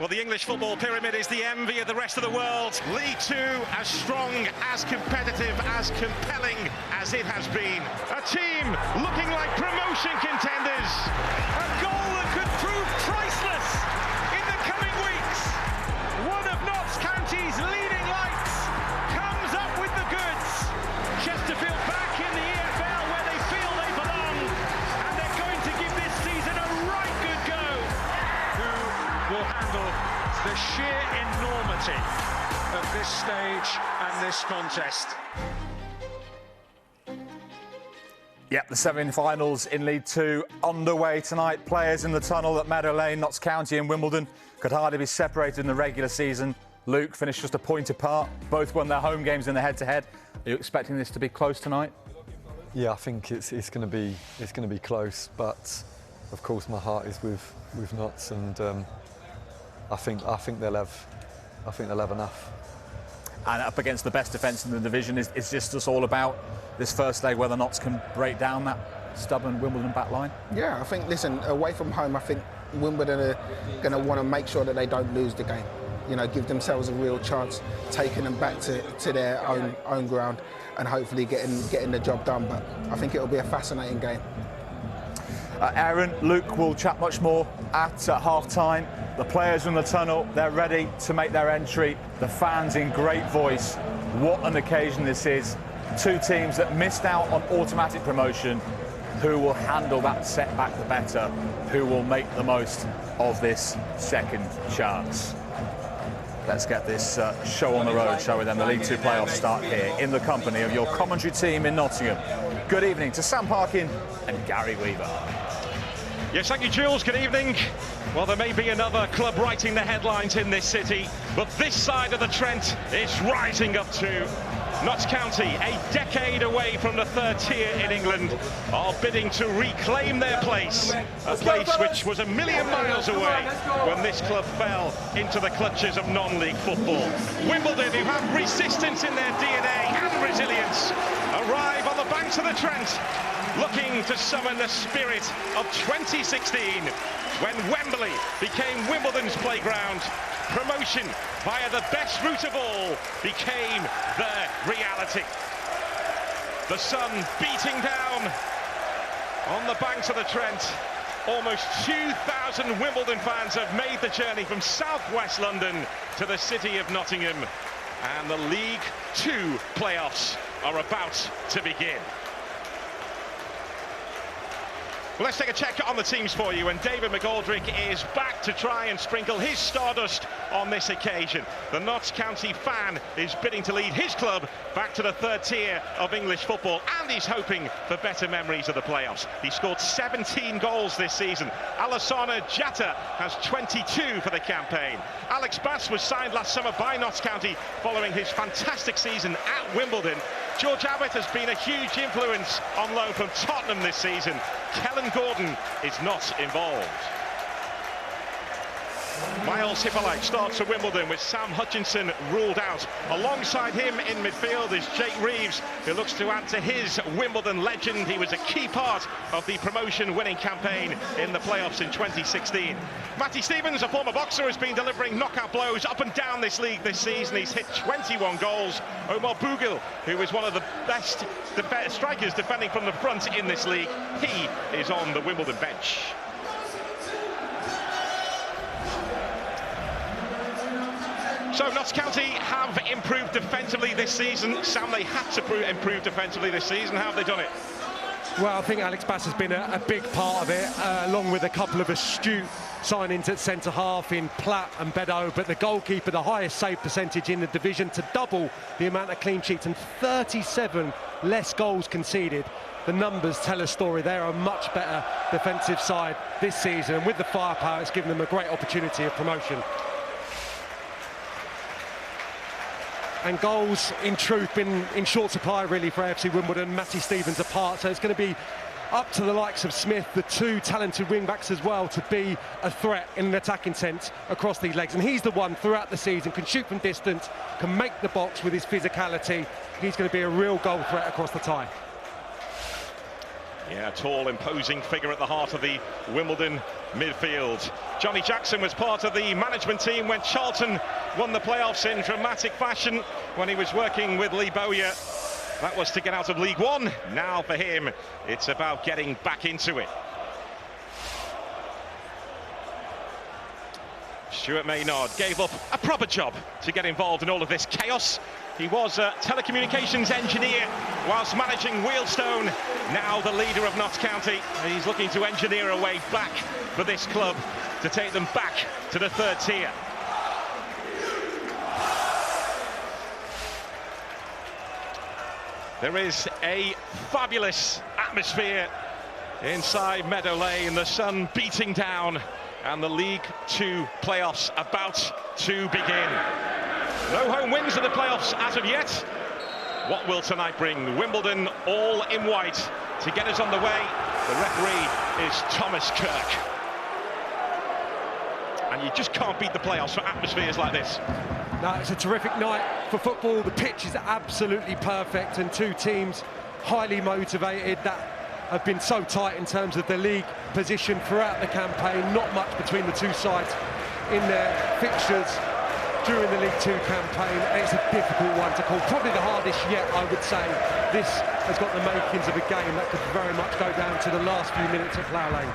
Well, the English football pyramid is the envy of the rest of the world. League Two, as strong, as competitive, as compelling as it has been. A team looking like promotion contenders. A goal that could prove priceless in the coming weeks. One of Notts County's leading lights comes up with the goods. Chesterfield back in the EFL where they feel they belong. And they're going to give this season a right good go. Who will handle the sheer enormity of this stage and this contest? Yep, the semi-finals in League Two underway tonight. Players in the tunnel at Meadow Lane, Notts County and Wimbledon could hardly be separated in the regular season. Luke finished just a point apart. Both won their home games in the head-to-head. Are you expecting this to be close tonight? Yeah, I think it's going to be close, but of course my heart is with Notts, and I think they'll have enough. And up against the best defence in the division, is just all about this first leg, whether Notts can break down that stubborn Wimbledon back line? Yeah, I think, listen, away from home, I think Wimbledon are going to want to make sure that they don't lose the game. You know, give themselves a real chance, taking them back to their own ground and hopefully getting the job done. But I think it'll be a fascinating game. Aaron, Luke will chat much more at half-time. The players in the tunnel, they're ready to make their entry. The fans in great voice. What an occasion this is. Two teams that missed out on automatic promotion. Who will handle that setback the better? Who will make the most of this second chance? Let's get this show on the road, shall we then? The League Two playoffs start here in the company of your commentary team in Nottingham. Good evening to Sam Parkin and Gary Weaver. Yes, thank you, Jules. Good evening. Well, there may be another club writing the headlines in this city, but this side of the Trent is rising up to Notts County, a decade away from the third tier in England, are bidding to reclaim their place, a place which was a million miles away when this club fell into the clutches of non-league football. Wimbledon, who have resistance in their DNA and resilience, arrive on the banks of the Trent, looking to summon the spirit of 2016, when Wembley became Wimbledon's playground. Promotion via the best route of all became their reality. The sun beating down on the banks of the Trent. Almost 2,000 Wimbledon fans have made the journey from southwest London to the city of Nottingham. And the League Two playoffs are about to begin. Well, let's take a check on the teams for you, and David McGoldrick is back to try and sprinkle his stardust on this occasion. The Notts County fan is bidding to lead his club back to the third tier of English football, and he's hoping for better memories of the playoffs. He scored 17 goals this season. Alassane Jatta has 22 for the campaign. Alex Bass was signed last summer by Notts County following his fantastic season at Wimbledon. George Abbott has been a huge influence on loan from Tottenham this season. Kellen Gordon is not involved. Miles Hippolyte starts for Wimbledon with Sam Hutchinson ruled out. Alongside him in midfield is Jake Reeves, who looks to add to his Wimbledon legend. He was a key part of the promotion-winning campaign in the playoffs in 2016. Matty Stevens, a former boxer, has been delivering knockout blows up and down this league this season. He's hit 21 goals. Omar Bougil, who is one of the best strikers defending from the front in this league, he is on the Wimbledon bench. So Notts County have improved defensively this season. Sam, they had to improve defensively this season. How have they done it? Well, I think Alex Bass has been a big part of it, along with a couple of astute signings at centre-half in Platt and Beddoe, but the goalkeeper, the highest save percentage in the division, to double the amount of clean sheets and 37 less goals conceded. The numbers tell a story. They're a much better defensive side this season, and with the firepower, it's given them a great opportunity of promotion. And goals, in truth, been in short supply really for AFC Wimbledon. Matty Stevens apart, so it's going to be up to the likes of Smith, the two talented wing-backs as well, to be a threat in an attacking sense across these legs. And he's the one throughout the season, can shoot from distance, can make the box with his physicality. He's going to be a real goal threat across the tie. Yeah, tall, imposing figure at the heart of the Wimbledon midfield. Johnny Jackson was part of the management team when Charlton won the playoffs in dramatic fashion when he was working with Lee Bowyer. That was to get out of League One. Now for him, it's about getting back into it. Stuart Maynard gave up a proper job to get involved in all of this chaos. He was a telecommunications engineer whilst managing Wealdstone, now the leader of Notts County. He's looking to engineer a way back for this club to take them back to the third tier. There is a fabulous atmosphere inside Meadow Lane, the sun beating down, and the League Two playoffs about to begin. No home wins in the playoffs as of yet. What will tonight bring? Wimbledon all in white to get us on the way. The referee is Thomas Kirk. And you just can't beat the playoffs for atmospheres like this. No, it's a terrific night for football. The pitch is absolutely perfect, and two teams highly motivated that have been so tight in terms of the league position throughout the campaign. Not much between the two sides in their fixtures during the League Two campaign. It's a difficult one to call, probably the hardest yet, I would say. This has got the makings of a game that could very much go down to the last few minutes at Plough Lane.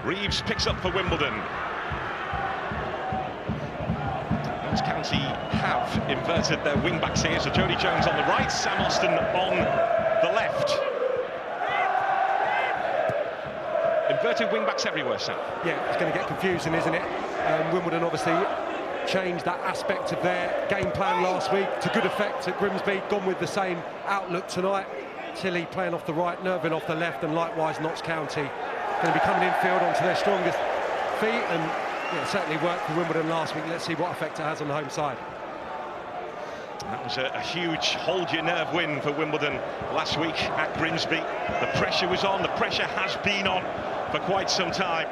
Reeves picks up for Wimbledon. Notts County have inverted their wing-backs here, so Jody Jones on the right, Sam Austin on the left. Inverted wing-backs everywhere, Sam. Yeah, it's going to get confusing, isn't it? Wimbledon obviously changed that aspect of their game plan last week to good effect at Grimsby, gone with the same outlook tonight. Tilly playing off the right, Nervin off the left, and likewise Notts County going to be coming infield onto their strongest feet, and yeah, certainly worked for Wimbledon last week. Let's see what effect it has on the home side. That was a huge hold-your-nerve win for Wimbledon last week at Grimsby. The pressure was on, the pressure has been on for quite some time.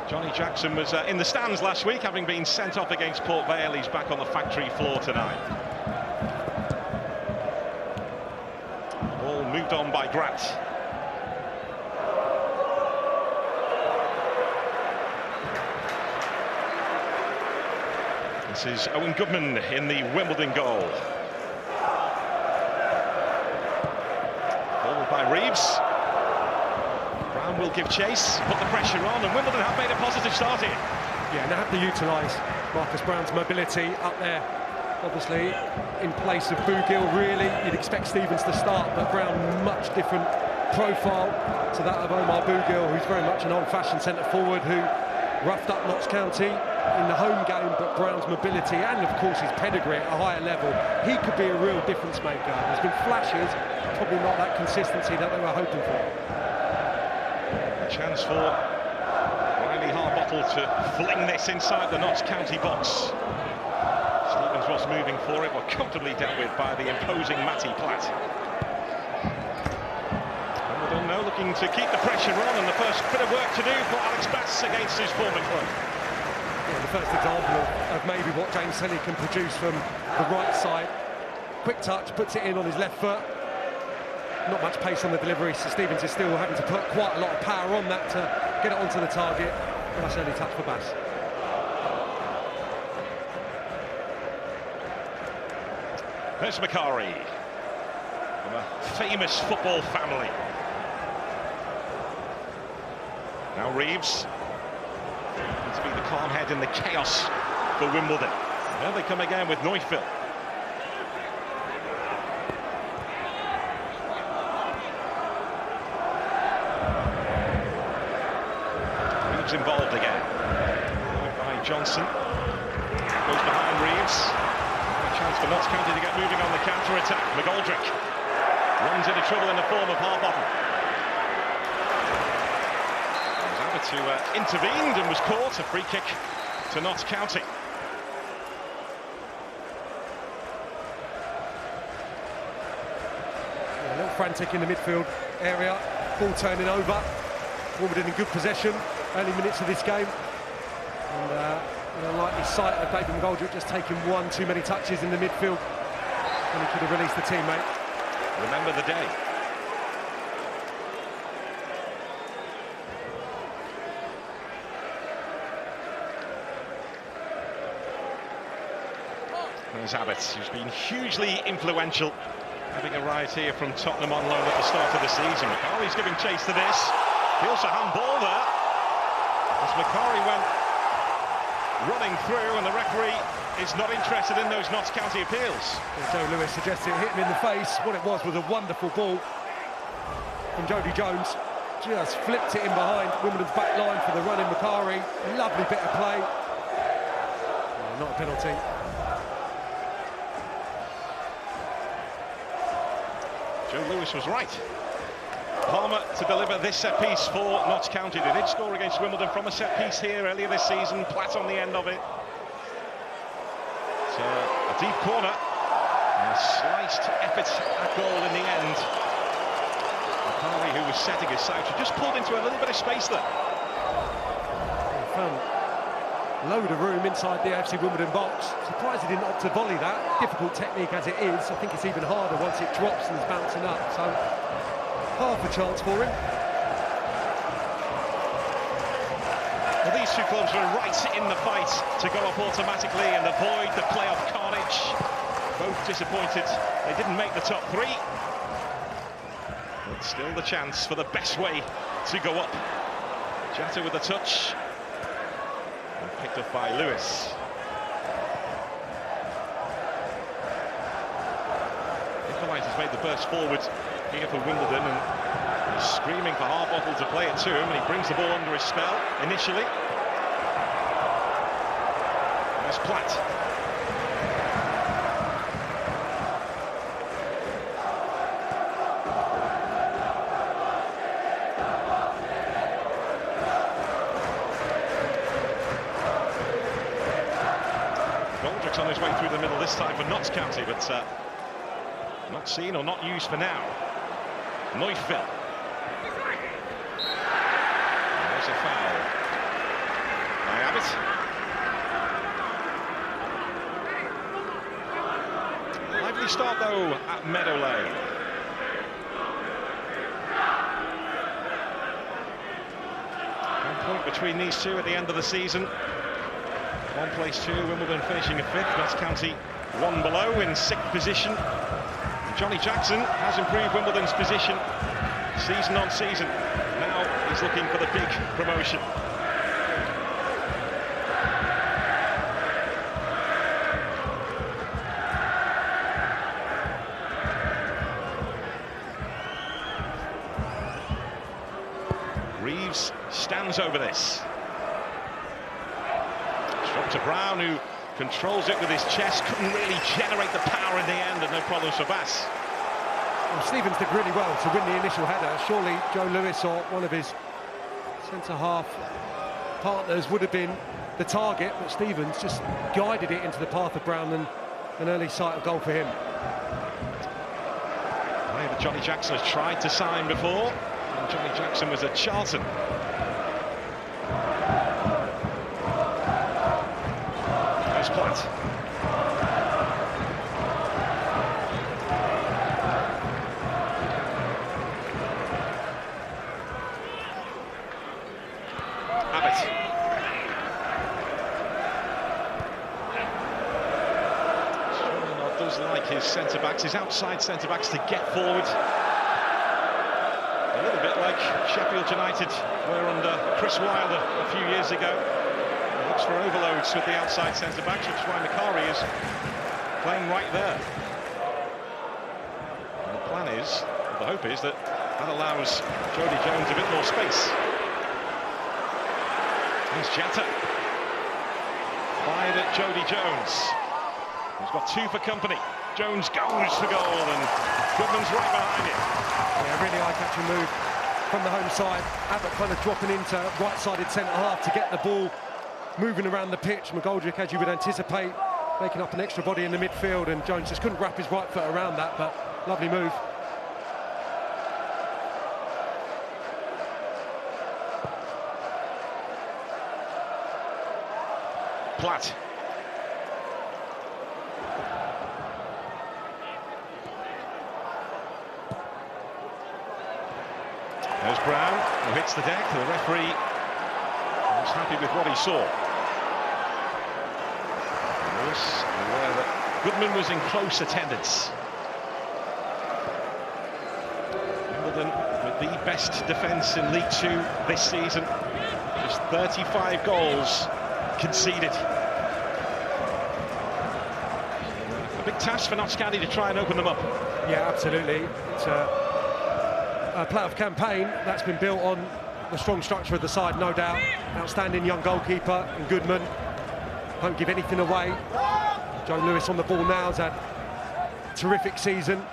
Johnny Jackson was in the stands last week, having been sent off against Port Vale. He's back on the factory floor tonight. Ball moved on by Grant. This is Owen Goodman in the Wimbledon goal. Ball by Reeves. Brown will give chase, put the pressure on, and Wimbledon have made a positive start here. Yeah, and they have to utilise Marcus Brown's mobility up there. Obviously, in place of Bougill, really, you'd expect Stevens to start, but Brown, much different profile to that of Omar Bougill, who's very much an old-fashioned centre-forward who roughed up Notts County in the home game, but Brown's mobility and, of course, his pedigree at a higher level, he could be a real difference maker. There's been flashes, probably not that consistency that they were hoping for. A chance for Riley Harbottle to fling this inside the Notts County box. Stevens was moving for it, but comfortably dealt with by the imposing Matty Platt. Wimbledon now looking to keep the pressure on, and the first bit of work to do for Alex Bass against his former club. Yeah, the first example of maybe what James Selly can produce from the right side. Quick touch, puts it in on his left foot. Not much pace on the delivery, so Stevens is still having to put quite a lot of power on that to get it onto the target. Nice early touch for Bass. There's Macari, from a famous football family. Now Reeves needs to be the calm head in the chaos for Wimbledon. There they come again with Neufville. Reeves involved again. By Johnson. Goes behind Reeves. A chance for Notts County to get moving on the counter-attack. McGoldrick runs into trouble in the form of Harbottle. Intervened and was caught. A free kick to Notts County. Yeah, a little frantic in the midfield area. Ball turning over. Wimbledon in good possession. Early minutes of this game. And an unlikely sight of David McGoldrick just taking one too many touches in the midfield. And he could have released the teammate. remember the day. There's Abbott, who's been hugely influential, having arrived here from Tottenham on loan at the start of the season. McCarry's giving chase to this. Feels a handball there, as McCarry went running through, and the referee is not interested in those Notts County appeals. Joe Lewis suggested it hit him in the face. What it was a wonderful ball from Jody Jones. Just flipped it in behind Wimbledon's back line for the run in McCarry. Lovely bit of play. Not a penalty. Joe Lewis was right. Palmer to deliver this set piece for Notts County. They did score against Wimbledon from a set piece here earlier this season. Platt on the end of it. So a deep corner and a sliced effort at goal in the end. McCarry, who was setting his sights, just pulled into a little bit of space there. Found a load of room inside the AFC Wimbledon box. Surprised he didn't opt to volley that. Difficult technique as it is. I think it's even harder once it drops and is bouncing up. So half a chance for him. Well, these two clubs were right in the fight to go up automatically and avoid the playoff carnage. Both disappointed they didn't make the top three. But still the chance for the best way to go up. Jatta with the touch. And picked up by Lewis. Nicolait has made the burst forward here for Wimbledon, and he's screaming for Harbottle to play it to him, and he brings the ball under his spell initially. There's Platt. Goldrick's on his way through the middle this time for Notts County, but not seen or not used for now. Neufeld. There's a foul by Abbott. Lively start though at Meadow Lane. One point between these two at the end of the season. One place two, Wimbledon finishing at fifth. Notts County one below in sixth position. Johnny Jackson has improved Wimbledon's position season on season. Now he's looking for the big promotion. Reeves stands over this. Strong to Brown, who controls it with his chest, couldn't really generate the power in the end, and no problems for Bass. Well, Stevens did really well to win the initial header. Surely Joe Lewis or one of his centre-half partners would have been the target, but Stevens just guided it into the path of Brown, and an early sight of goal for him. Player that Johnny Jackson has tried to sign before, and Johnny Jackson was at Charlton. Platt. Abbott. Strollin does like his centre-backs, his outside centre-backs, to get forward. A little bit like Sheffield United were under Chris Wilder a few years ago. Looks for overloads with the outside centre-backs, which is why McCarry is playing right there. And the plan is, the hope is, that allows Jody Jones a bit more space. Here's Jatta. Fired at Jody Jones. He's got two for company. Jones goes for goal, and Goodman's right behind it. Yeah, really eye-catching move from the home side. Abbott kind of dropping into right-sided centre-half to get the ball moving around the pitch. McGoldrick, as you would anticipate, making up an extra body in the midfield, and Jones just couldn't wrap his right foot around that, but lovely move. Platt. There's Brown, who hits the deck. The referee was happy with what he saw. Lewis aware that Goodman was in close attendance. Wimbledon with the best defence in League Two this season. Just 35 goals conceded. A big task for Notts County to try and open them up. Yeah, absolutely. It's a playoff campaign that's been built on the strong structure of the side, no doubt. Outstanding young goalkeeper in Goodman. Won't give anything away. Joe Lewis on the ball now has had a terrific season.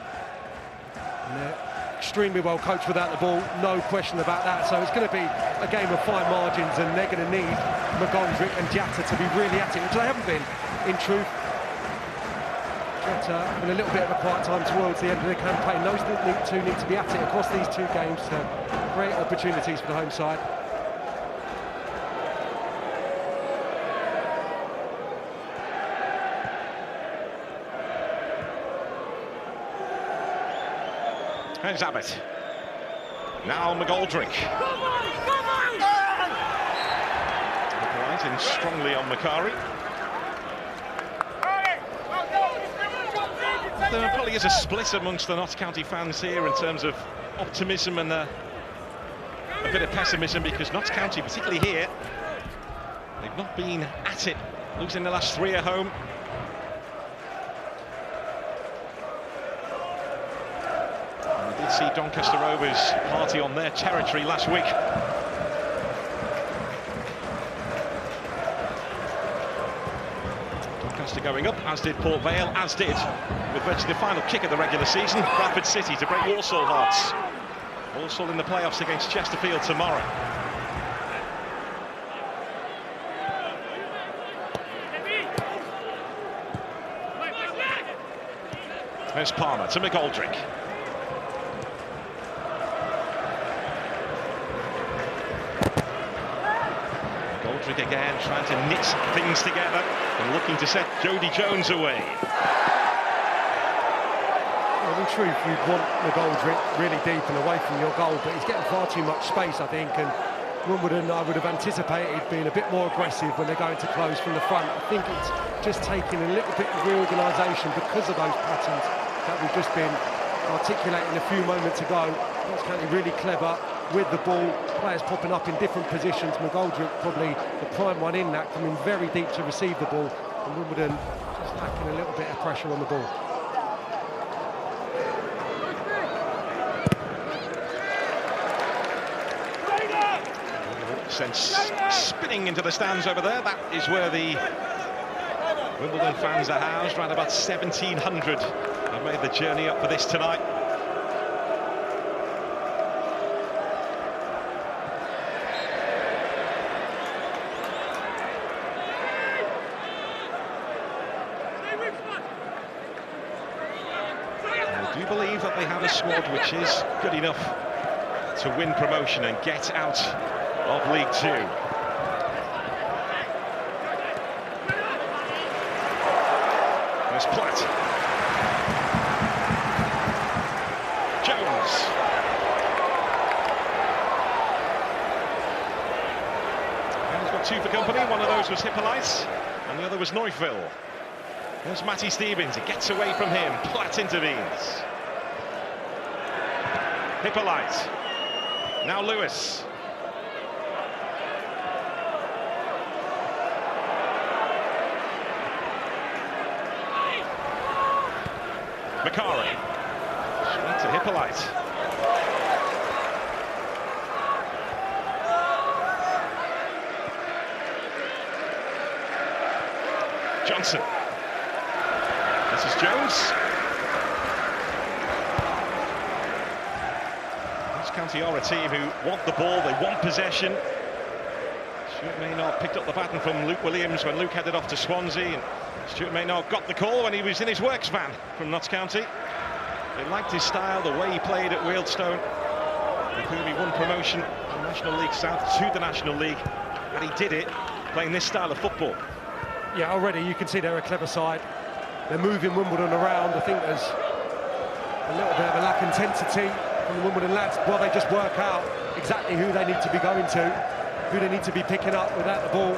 And they're extremely well coached without the ball, no question about that. So it's going to be a game of fine margins, and they're going to need McGoldrick and Jatta to be really at it, which they haven't been, in truth. Jatta having a little bit of a quiet time towards the end of the campaign. Those two need to be at it across these two games to create opportunities for the home side. Here's Abbott. Now McGoldrick. Right in strongly on Macari. There probably is a split amongst the Notts County fans here in terms of optimism and a bit of pessimism, because Notts County, particularly here, they've not been at it, losing the last 3 at home. We did see Doncaster Rovers party on their territory last week. Doncaster going up, as did Port Vale, as did, with virtually the final kick of the regular season, Bradford City to break Walsall hearts. Walsall in the playoffs against Chesterfield tomorrow. There's Palmer to McGoldrick. McGoldrick again trying to knit things together and looking to set Jody Jones away. Well, in truth, you'd want McGoldrick really deep and away from your goal, but he's getting far too much space, I think, and Wimbledon, I would have anticipated being a bit more aggressive when they're going to close from the front. I think it's just taking a little bit of reorganisation because of those patterns that we've just been articulating a few moments ago. Notts County really clever with the ball, players popping up in different positions. McGoldrick probably the prime one in that, coming very deep to receive the ball, and Wimbledon just lacking a little bit of pressure on the ball. Sense spinning into the stands over there. That is where the Wimbledon fans are housed. Around about 1,700 have made the journey up for this tonight. I do believe that they have a squad which is good enough to win promotion and get out of League Two. There's Platt. Jones. And he's got 2 for company. One of those was Hippolyte and the other was Neufville. There's Matty Stevens. It gets away from him. Platt intervenes. Hippolyte. Now Lewis. Macari, straight to Hippolyte. Johnson. This is Jones. Notts County are a team who want the ball, they want possession. Stuart Maynard picked up the baton from Luke Williams when Luke headed off to Swansea, and Stuart Maynard got the call when he was in his works van from Notts County. They liked his style, the way he played at Wealdstone, with whom he won promotion from National League South to the National League, and he did it playing this style of football. Yeah, already you can see they're a clever side. They're moving Wimbledon around. I think there's a little bit of a lack of intensity from the Wimbledon lads while they just work out exactly who they need to be going to, who they need to be picking up without the ball.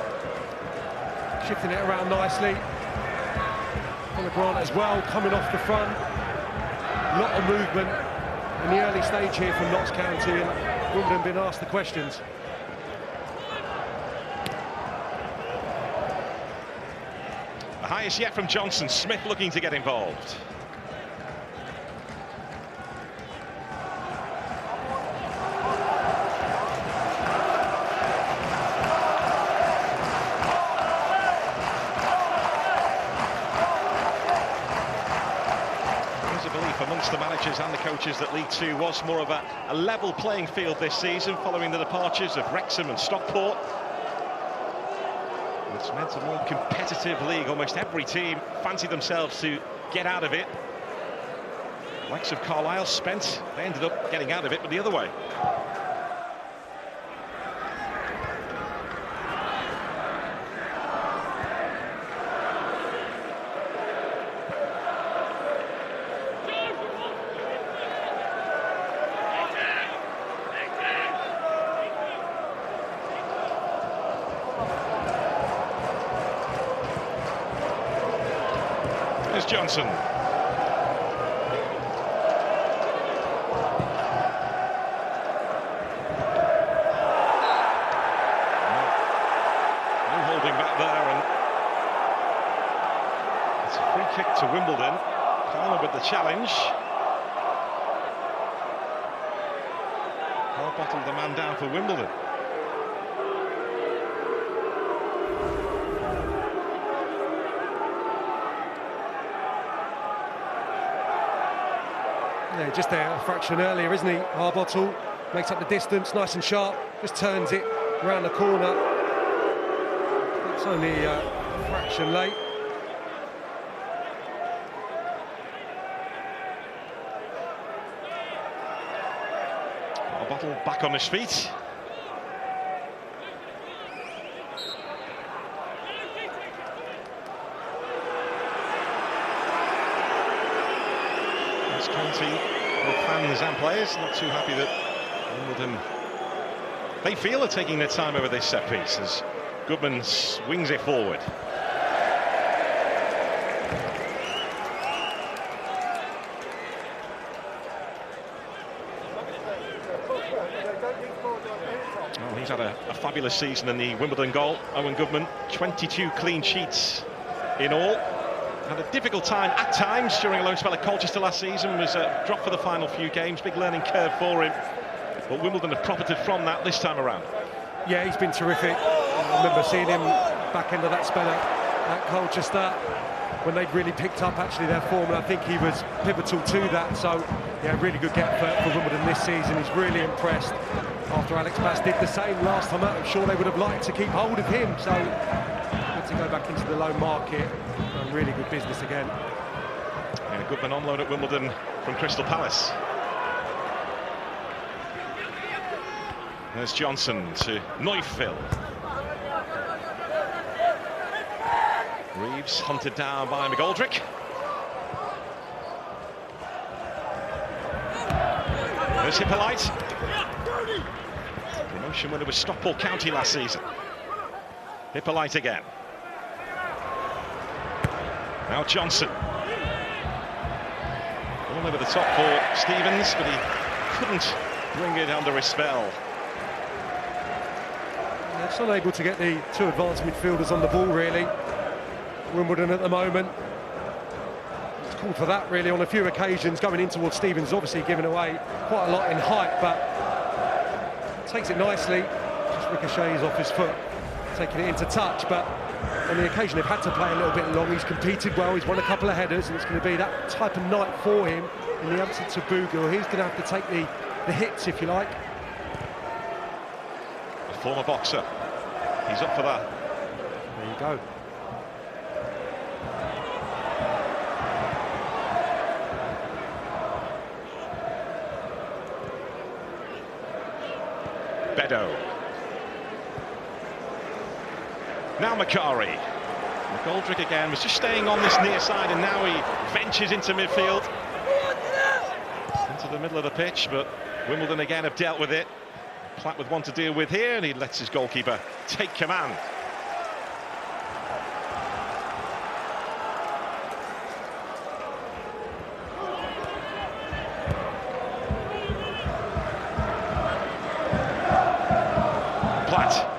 Shifting it around nicely. On the Grant as well, coming off the front. A lot of movement in the early stage here from Notts County, and Wimbledon been asked the questions. The highest yet from Johnson. Smith looking to get involved. There's a belief amongst the managers and the coaches that League Two was more of a level playing field this season, following the departures of Wrexham and Stockport. It's meant a more competitive league. Almost every team fancied themselves to get out of it. Likes of Carlisle, Spence, they ended up getting out of it, but the other way. There's Johnson. No holding back there, and it's a free kick to Wimbledon. Palmer with the challenge. Harbottle the man down for Wimbledon. Yeah, just there a fraction earlier, isn't he? Harbottle makes up the distance, nice and sharp, just turns it around the corner. It's only a fraction late. Harbottle back on his feet. County, with fans and players, not too happy that Wimbledon, they feel, are taking their time over this set piece as Goodman swings it forward. Well, he's had a fabulous season in the Wimbledon goal. Owen Goodman, 22 clean sheets in all. Had a difficult time at times during a loan spell at Colchester last season, was dropped for the final few games, big learning curve for him, but Wimbledon have profited from that this time around. Yeah, he's been terrific. I remember seeing him back end of that spell at Colchester when they'd really picked up actually their form, and I think he was pivotal to that. So yeah, really good get for Wimbledon this season. He's really impressed after Alex Bass did the same last time out. I'm sure they would have liked to keep hold of him, so good to go back into the loan market. Really good business again. Yeah, Goodman on loan at Wimbledon from Crystal Palace. There's Johnson to Neufville. Reeves hunted down by McGoldrick. There's Hippolyte. Promotion winner with Stockport County last season. Hippolyte again. Now Johnson. All over the top for Stevens, but he couldn't bring it under his spell. It's unable to get the two advanced midfielders on the ball, really. Wimbledon at the moment. It's called for that, really, on a few occasions. Going in towards Stevens, obviously giving away quite a lot in height, but takes it nicely. Just ricochets off his foot, taking it into touch, but on the occasion they've had to play a little bit long. He's competed well, he's won a couple of headers, and it's going to be that type of night for him in the absence of Bogle. He's going to have to take the hits, if you like. A former boxer, he's up for that. There you go. Bedo. Now Macari. McGoldrick again was just staying on this near side, and now he ventures into midfield. Into the middle of the pitch, but Wimbledon again have dealt with it. Platt with one to deal with here, and he lets his goalkeeper take command. Platt.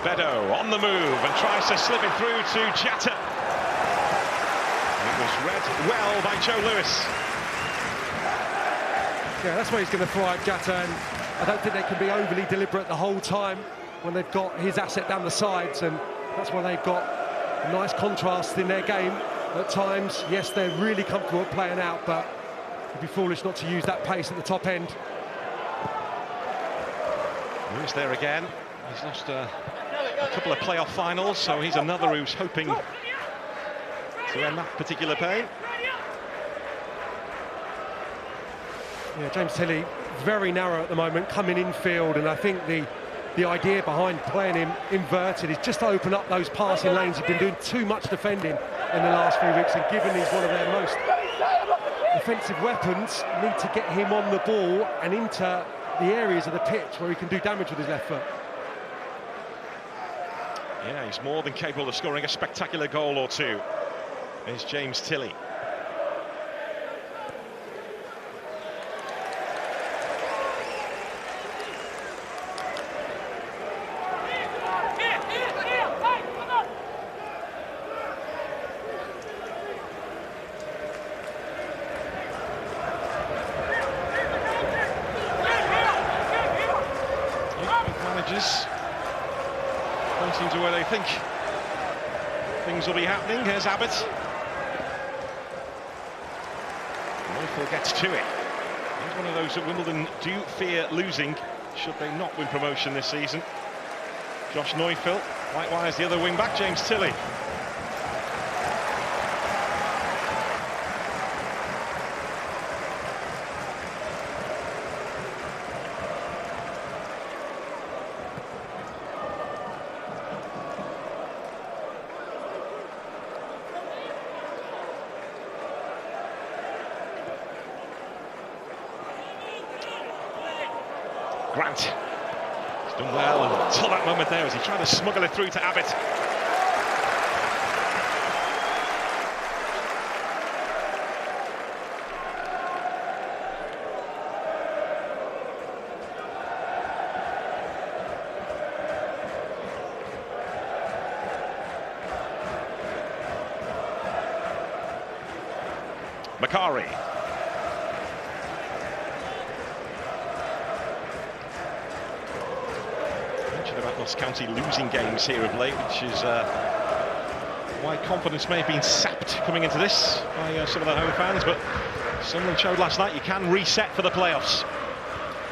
Bedo on the move and tries to slip it through to Jatta. It was read well by Joe Lewis. Yeah, that's where he's going to throw out Jatta, and I don't think they can be overly deliberate the whole time when they've got his asset down the sides, and that's why they've got a nice contrast in their game at times. Yes, they're really comfortable at playing out, but it'd be foolish not to use that pace at the top end. Lewis there again. He's lost a couple of playoff finals, so he's another who's hoping to end that particular pain. Yeah, James Tilley, very narrow at the moment, coming infield, and I think the idea behind playing him inverted is just to open up those passing lanes. He's been doing too much defending in the last few weeks, and given he's one of their most offensive weapons, need to get him on the ball and into the areas of the pitch where he can do damage with his left foot. Yeah, he's more than capable of scoring a spectacular goal or two. There's James Tilley. Managers pointing to where they think things will be happening. Here's Abbott. Neufeld gets to it. He's one of those that Wimbledon do fear losing should they not win promotion this season. Josh Neufeld, likewise the other wing-back, James Tilley. Grant. He's done well until that moment there as he tried to smuggle it through to Abbott. Macari. About Notts County losing games here of late, which is why confidence may have been sapped coming into this by some of the home fans, but someone showed last night you can reset for the playoffs.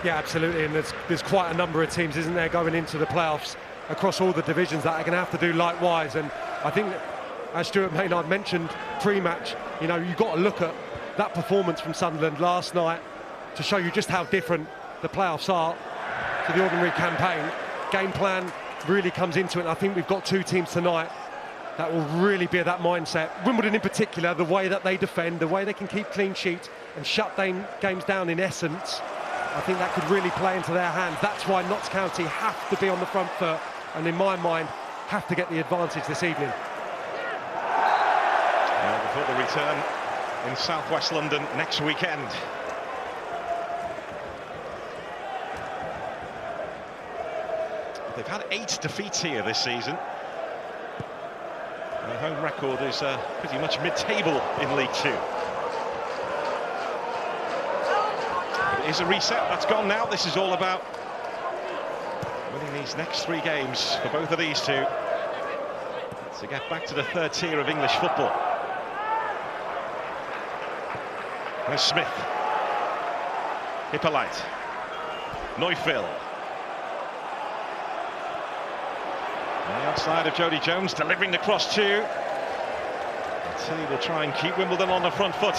Yeah, absolutely, and there's quite a number of teams, isn't there, going into the playoffs across all the divisions that are going to have to do likewise. And I think, as Stuart Maynard mentioned pre-match, you know, you've got to look at that performance from Sunderland last night to show you just how different the playoffs are to the ordinary campaign. Game plan really comes into it, and I think we've got two teams tonight that will really be that mindset. Wimbledon in particular, the way that they defend, the way they can keep clean sheets and shut games down in essence, I think that could really play into their hands. That's why Notts County have to be on the front foot, and in my mind, have to get the advantage this evening. Before the return in southwest London next weekend. They've had 8 defeats here this season. Their home record is pretty much mid-table in League Two. It is a reset, that's gone now. This is all about winning these next 3 games for both of these two to get back to the 3rd tier of English football. There's Smith. Hippolyte. Neufeld. On the outside of Jody Jones, delivering the cross to Tilley will try and keep Wimbledon on the front foot.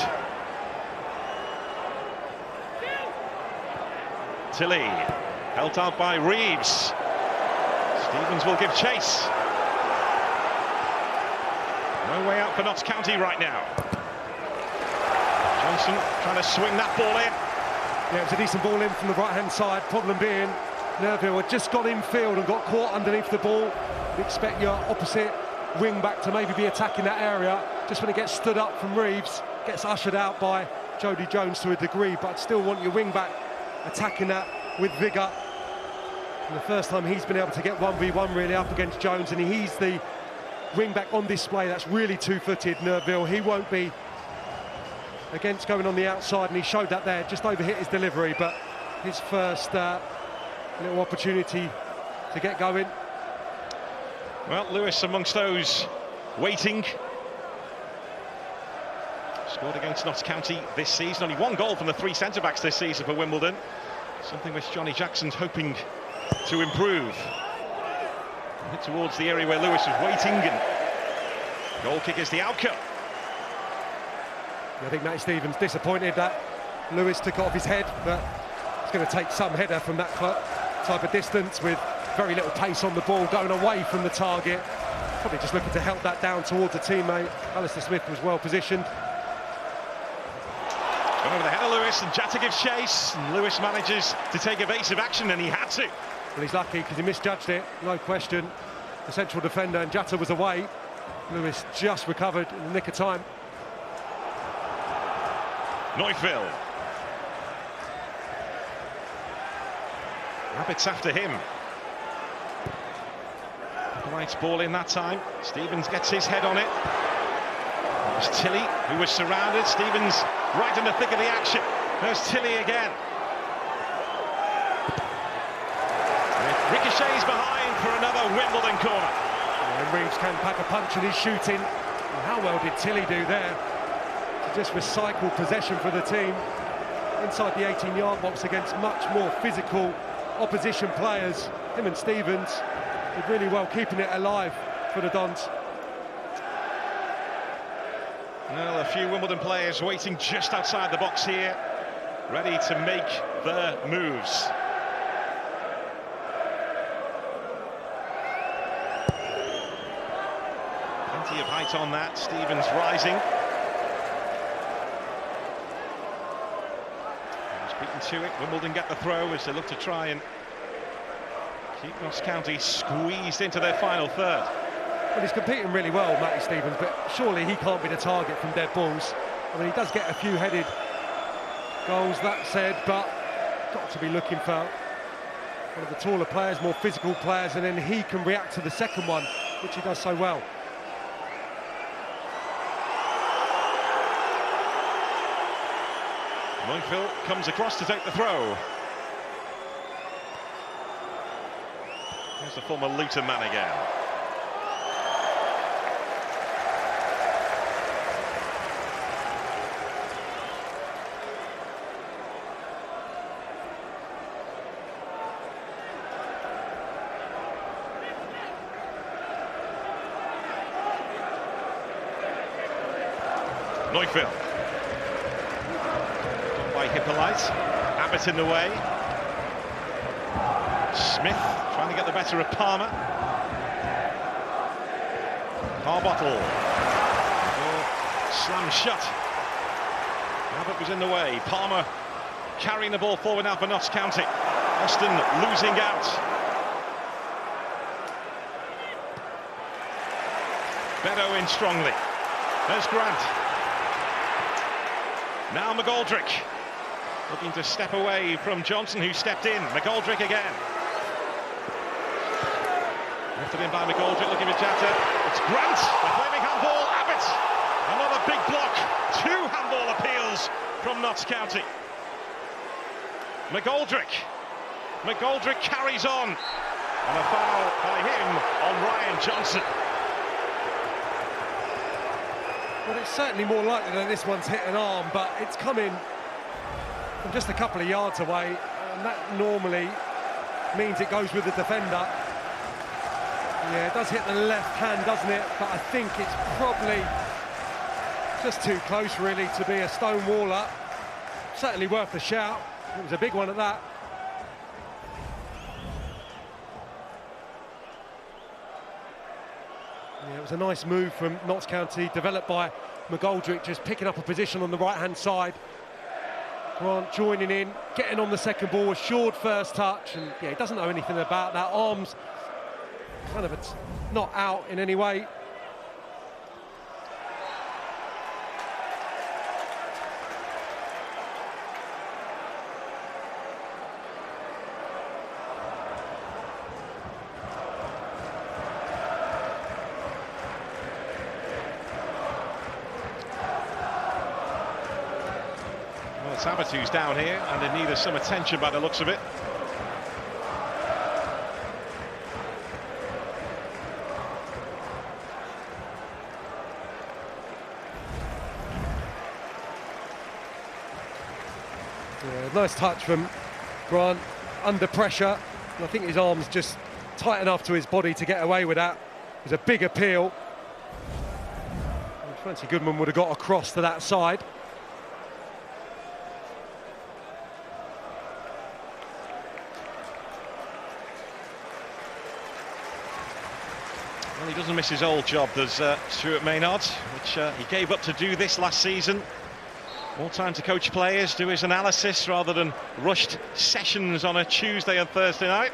Tilley, held out by Reeves. Stevens will give chase. No way out for Notts County right now. Johnson trying to swing that ball in. Yeah, it was a decent ball in from the right-hand side. Problem being, Nerville had just got in field and got caught underneath the ball. You expect your opposite wing-back to maybe be attacking that area. Just when it gets stood up from Reeves, gets ushered out by Jody Jones to a degree, but I'd still want your wing-back attacking that with vigour. And the first time he's been able to get 1v1 really up against Jones, and he's the wing-back on display that's really two-footed, Nerville. He won't be against going on the outside, and he showed that there, just overhit his delivery, but his first little opportunity to get going. Well, Lewis amongst those waiting. Scored against Notts County this season. Only one goal from the three centre-backs this season for Wimbledon. Something which Johnny Jackson's hoping to improve. Hit towards the area where Lewis was waiting, and goal kick is the outcome. I think Matty Stevens disappointed that Lewis took it off his head, but it's going to take some header from that type of distance with very little pace on the ball, going away from the target. Probably just looking to help that down towards a teammate. Alistair Smith was well positioned. Gone over the head of Lewis, and Jatta gives chase, and Lewis manages to take evasive action, and he had to. Well, he's lucky because he misjudged it, no question. The central defender, and Jatta was away. Lewis just recovered in the nick of time. Neufville. Rabbits after him. White's ball in that time. Stevens gets his head on it. It was Tilley who was surrounded. Stevens right in the thick of the action. There's Tilley again. Ricochets behind for another Wimbledon corner. Yeah, Reeves can pack a punch in his shooting. Well, how well did Tilley do there? To just recycle possession for the team inside the 18-yard box against much more physical opposition players. Him and Stevens did really well keeping it alive for the Dons. Well, a few Wimbledon players waiting just outside the box here, ready to make their moves. Plenty of height on that. Stevens rising. Beaten to it. Wimbledon get the throw as they look to try and keep Notts County squeezed into their final third. Well, he's competing really well, Matty Stevens, but surely he can't be the target from dead balls. I mean, he does get a few headed goals, that said, but got to be looking for one of the taller players, more physical players, and then he can react to the second one, which he does so well. Neufville comes across to take the throw. Here's the former Luton man again. Neufville. By Hippolyte, Abbott in the way. Smith trying to get the better of Palmer. Harbottle. Slammed shut. Abbott was in the way. Palmer carrying the ball forward now for Notts County. Austin losing out. Bedo in strongly. There's Grant. Now McGoldrick. Looking to step away from Johnson, who stepped in. McGoldrick again. Lifted in by McGoldrick, looking for Jatta. It's Grant, the flaming handball. Abbott, another big block. Two handball appeals from Notts County. McGoldrick carries on. And a foul by him on Ryan Johnson. Well, it's certainly more likely that this one's hit an arm, but it's coming from just a couple of yards away, and that normally means it goes with the defender. Yeah, it does hit the left hand, doesn't it? But I think it's probably just too close, really, to be a stonewaller. Certainly worth a shout. It was a big one at that. Yeah, it was a nice move from Notts County, developed by McGoldrick, just picking up a position on the right-hand side. Grant joining in, getting on the second ball, assured first touch, and yeah, he doesn't know anything about that. Arms kind of not out in any way. Sabatu's down here and in need of some attention by the looks of it. Yeah, nice touch from Grant, under pressure. And I think his arm's just tight enough to his body to get away with that. It was a big appeal. Fancy Goodman would have got across to that side. Well, he doesn't miss his old job, does Stuart Maynard, which he gave up to do this last season. More time to coach players, do his analysis rather than rushed sessions on a Tuesday and Thursday night.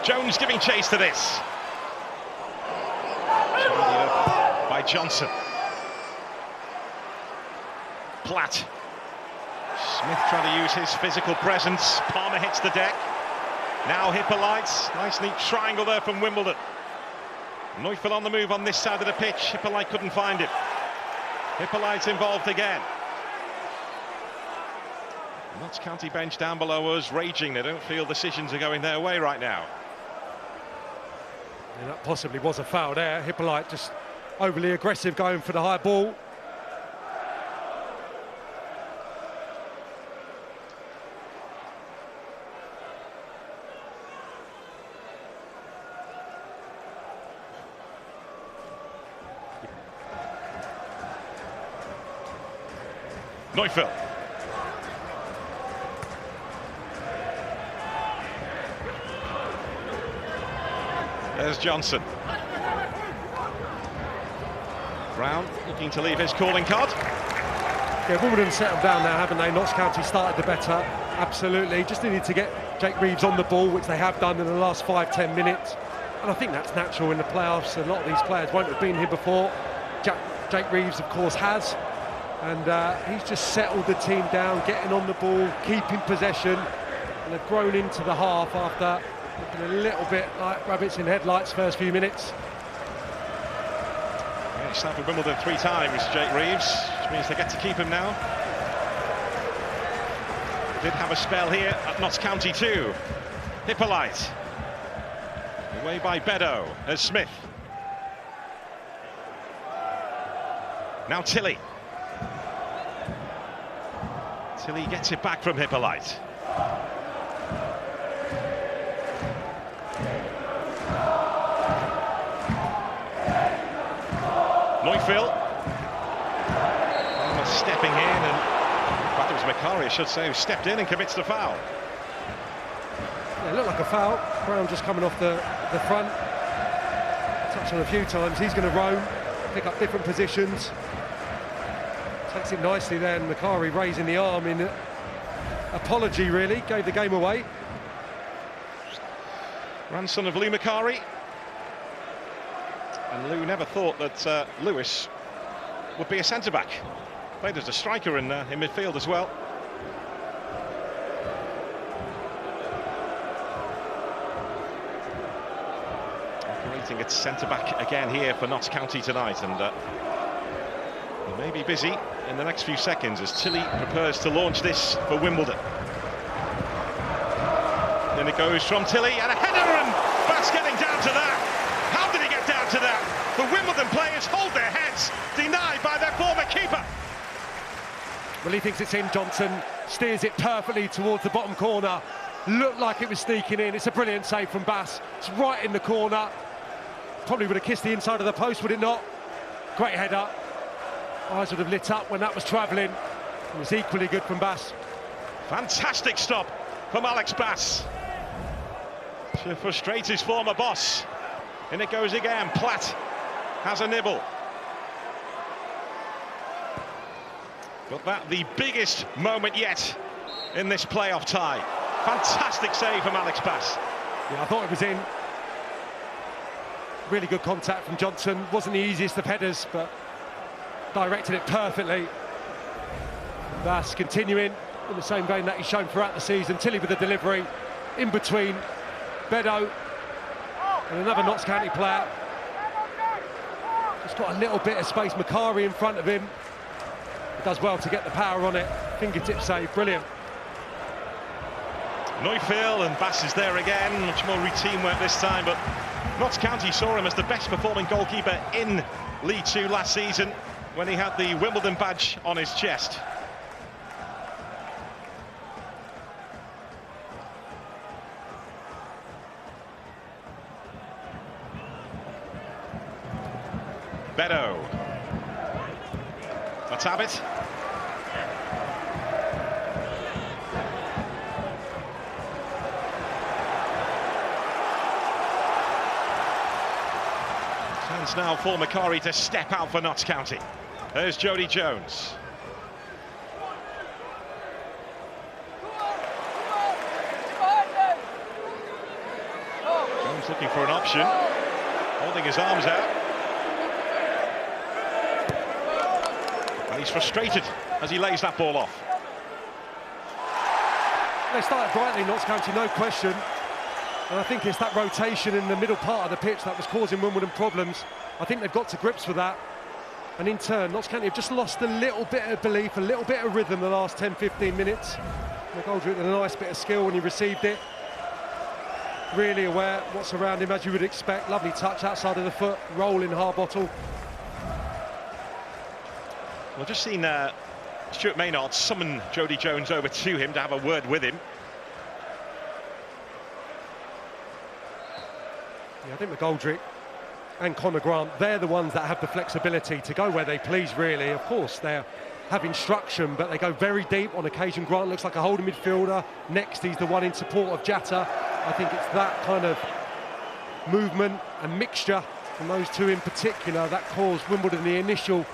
Jones giving chase to this. By Johnson. Platt. Smith trying to use his physical presence. Palmer hits the deck. Now Hippolyte. Nice neat triangle there from Wimbledon. Neufeld on the move on this side of the pitch. Hippolyte couldn't find him. Hippolyte's involved again. Notts County bench down below us raging. They don't feel decisions are going their way right now. Yeah, that possibly was a foul there. Hippolyte just overly aggressive going for the high ball. Neufeld. There's Johnson. Brown looking to leave his calling card. Yeah, Wimbledon settled down now, haven't they? Notts County started the better, absolutely. Just needed to get Jake Reeves on the ball, which they have done in the last 5-10 minutes. And I think that's natural in the playoffs. A lot of these players won't have been here before. Jake Reeves, of course, has. And he's just settled the team down, getting on the ball, keeping possession. And they've grown into the half after looking a little bit like rabbits in headlights first few minutes. Yeah, he's started for Wimbledon 3 times, Jake Reeves, which means they get to keep him now. They did have a spell here at Notts County too. Hippolyte. Away by Beddoe as Smith. Now Tilley. Tilley gets it back from Hippolyte. Neufeld. Almost stepping in, and in fact it was Macari, I should say, who stepped in and commits the foul. Yeah, it looked like a foul. Brown just coming off the front. Touched on a few times. He's going to roam, pick up different positions. Takes it nicely there, and Macari raising the arm in apology, really. Gave the game away. Grandson of Lou Macari. And Lou never thought that Lewis would be a centre-back. Played as a striker in midfield as well. Operating at centre-back again here for Notts County tonight, and he may be busy in the next few seconds as Tilley prepares to launch this for Wimbledon. Then it goes from Tilley, and a header, and Bass getting down to that. How did he get down to that? The Wimbledon players hold their heads, denied by their former keeper. Well, he thinks it's in. Johnson steers it perfectly towards the bottom corner. Looked like it was sneaking in. It's a brilliant save from Bass. It's right in the corner. Probably would have kissed the inside of the post, would it not? Great header. Eyes would have lit up when that was travelling. It was equally good from Bass. Fantastic stop from Alex Bass to frustrate his former boss. In it goes again. Platt has a nibble. But that the biggest moment yet in this playoff tie. Fantastic save from Alex Bass. Yeah, I thought it was in. Really good contact from Johnson. Wasn't the easiest of headers, but directed it perfectly. Bass continuing in the same vein that he's shown throughout the season. Tilly with the delivery in between Bedo and another Notts County player. Just got a little bit of space. Macari in front of him. He does well to get the power on it. Fingertip save, brilliant. Neufville and Bass is there again. Much more routine work this time, but Notts County saw him as the best performing goalkeeper in League Two last season when he had the Wimbledon badge on his chest. Bedo. That's Abbott. Chance now for Macari to step out for Notts County. There's Jody Jones. Jones looking for an option, holding his arms out. And he's frustrated as he lays that ball off. They started brightly, Notts County, no question. And I think it's that rotation in the middle part of the pitch that was causing Wimbledon problems. I think they've got to grips with that. And in turn, Notts County have just lost a little bit of belief, a little bit of rhythm the last 10-15 minutes. McGoldrick with a nice bit of skill when he received it. Really aware what's around him, as you would expect. Lovely touch outside of the foot, roll in Harbottle. Well, I've just seen Stuart Maynard summon Jody Jones over to him to have a word with him. Yeah, I think McGoldrick and Conor Grant, they're the ones that have the flexibility to go where they please, really. Of course, they have instruction, but they go very deep. On occasion, Grant looks like a holding midfielder. Next, he's the one in support of Jatta. I think it's that kind of movement and mixture from those two in particular that caused Wimbledon the initial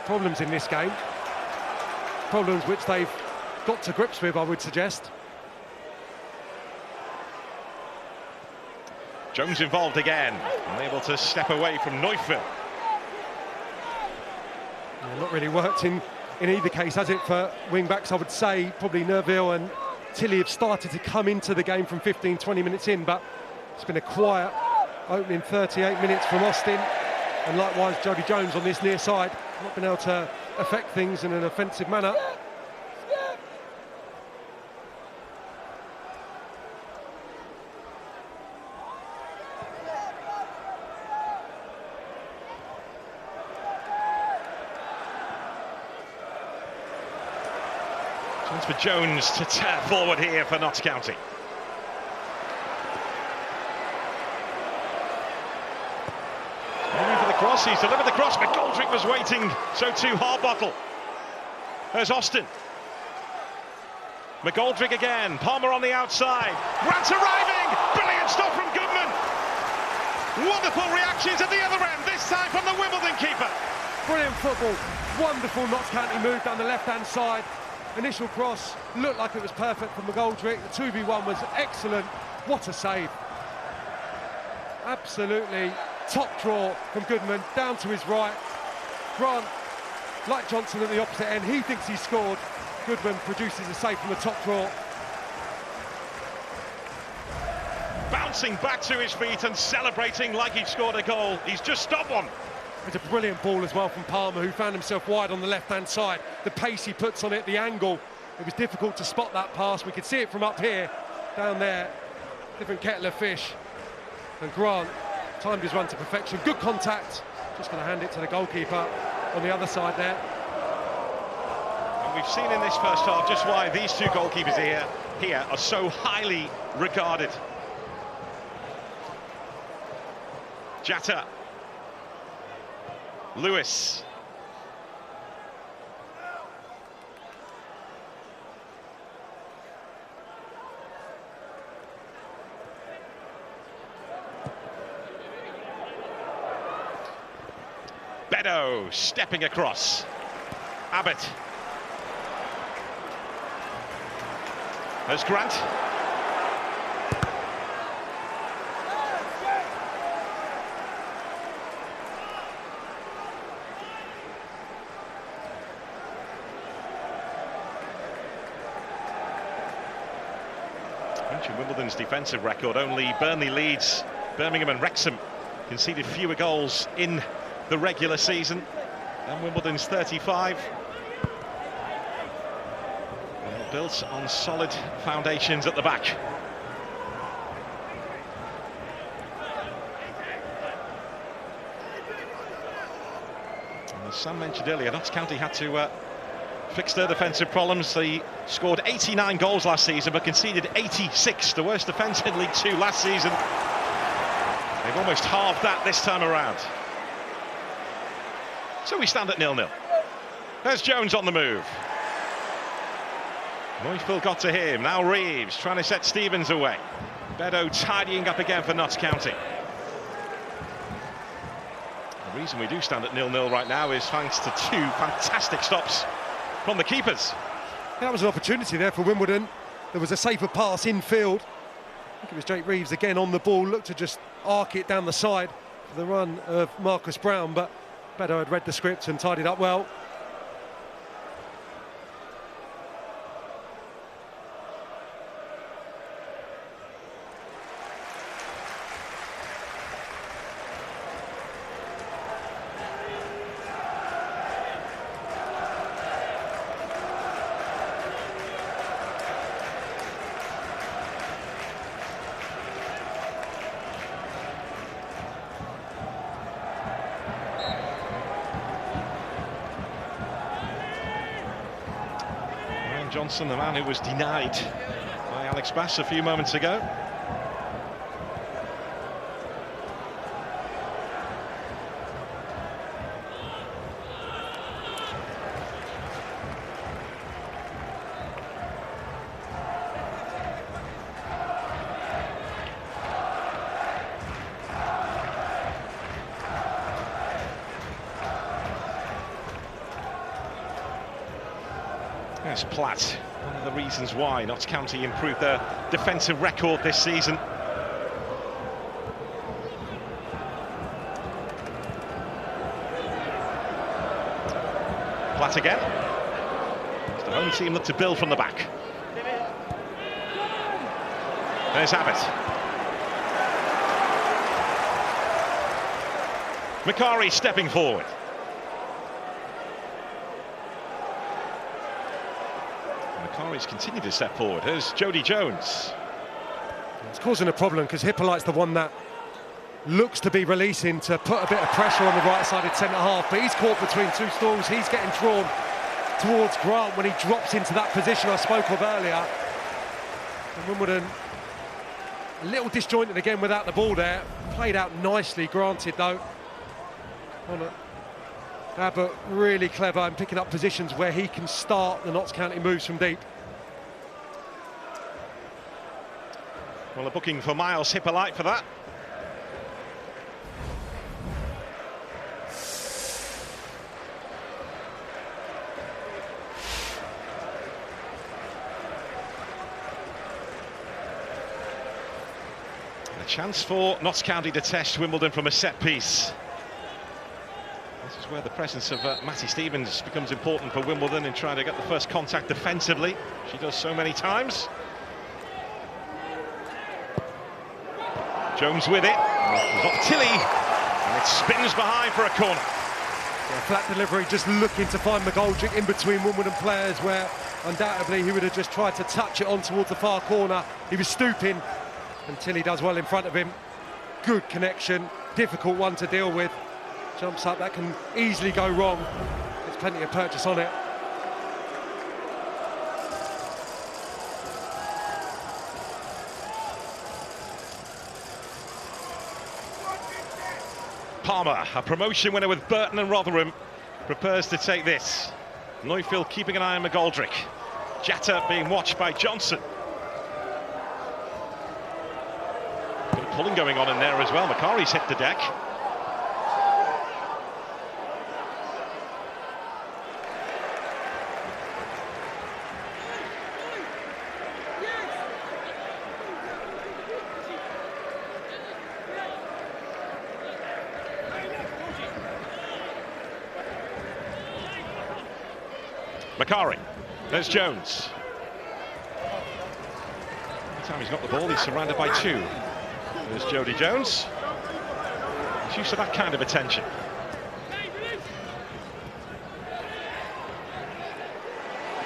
problems in this game. Problems which they've got to grips with, I would suggest. Jones involved again, unable to step away from Neufville. Yeah, not really worked in either case, has it, for wing-backs? I would say probably Neufville and Tilly have started to come into the game from 15-20 minutes in, but it's been a quiet opening 38 minutes from Austin, and likewise Jody Jones on this near side, not been able to affect things in an offensive manner. Chance for Jones to tear forward here for Notts County. Moving for the cross, he's delivered the cross. McGoldrick was waiting, so too Harbottle. There's Austin. McGoldrick again, Palmer on the outside. Grant arriving! Brilliant stop from Goodman! Wonderful reactions at the other end, this time from the Wimbledon keeper. Brilliant football, wonderful Notts County move down the left-hand side. Initial cross looked like it was perfect for McGoldrick. The 2v1 was excellent. What a save. Absolutely top draw from Goodman, down to his right. Grant, like Johnson at the opposite end, he thinks he scored. Goodman produces a save from the top draw. Bouncing back to his feet and celebrating like he'd scored a goal. He's just stopped one. It's a brilliant ball as well from Palmer, who found himself wide on the left-hand side. The pace he puts on it, the angle, it was difficult to spot that pass. We could see it from up here, down there, different kettle of fish. And Grant timed his run to perfection. Good contact, just going to hand it to the goalkeeper on the other side there. And we've seen in this first half just why these two goalkeepers here are so highly regarded. Jatta. Lewis. Bedo stepping across. Abbott. There's Grant. Mention Wimbledon's defensive record. Only Burnley, Leeds, Birmingham and Wrexham conceded fewer goals in the regular season than Wimbledon's 35. Built on solid foundations at the back. And as Sam mentioned earlier, Notts County had to fix their defensive problems. They scored 89 goals last season but conceded 86, the worst defence in League Two last season. They've almost halved that this time around. So we stand at 0-0. There's Jones on the move. Neufville got to him. Now Reeves trying to set Stevens away. Bedo tidying up again for Notts County. The reason we do stand at 0-0 right now is thanks to two fantastic stops from the keepers. That was an opportunity there for Wimbledon. There was a safer pass infield. I think it was Jake Reeves again on the ball, looked to just arc it down the side for the run of Marcus Brown, but Bedo had read the script and tidied up well. Johnson, the man who was denied by Alex Bass a few moments ago. Yes, Platt, one of the reasons why Notts County improved their defensive record this season. Platt again. As the home team look to build from the back. There's Abbott. Macari stepping forward. Macari's continued to step forward. Here's Jody Jones. It's causing a problem because Hippolyte's the one that looks to be releasing to put a bit of pressure on the right-sided centre-half, but he's caught between two stools. He's getting drawn towards Grant when he drops into that position I spoke of earlier. And Wimbledon a little disjointed again without the ball there. Played out nicely, granted, though. Abbott really clever in picking up positions where he can start the Notts County moves from deep. Well, a booking for Miles Hippolyte for that. A chance for Notts County to test Wimbledon from a set piece. This is where the presence of Matty Stevens becomes important for Wimbledon in trying to get the first contact defensively. She does so many times. Jones with it. Got Tilly, and it spins behind for a corner. Yeah, flat delivery, just looking to find McGoldrick in between Wimbledon players, where undoubtedly he would have just tried to touch it on towards the far corner. He was stooping, and Tilly does well in front of him. Good connection, difficult one to deal with. Jumps up, that can easily go wrong. There's plenty of purchase on it. Palmer, a promotion winner with Burton and Rotherham, prepares to take this. Neufville keeping an eye on McGoldrick. Jatta being watched by Johnson. Bit of pulling going on in there as well. Macari's hit the deck. Macari. There's Jones. Every time he's got the ball, he's surrounded by two. There's Jody Jones. He's used to that kind of attention.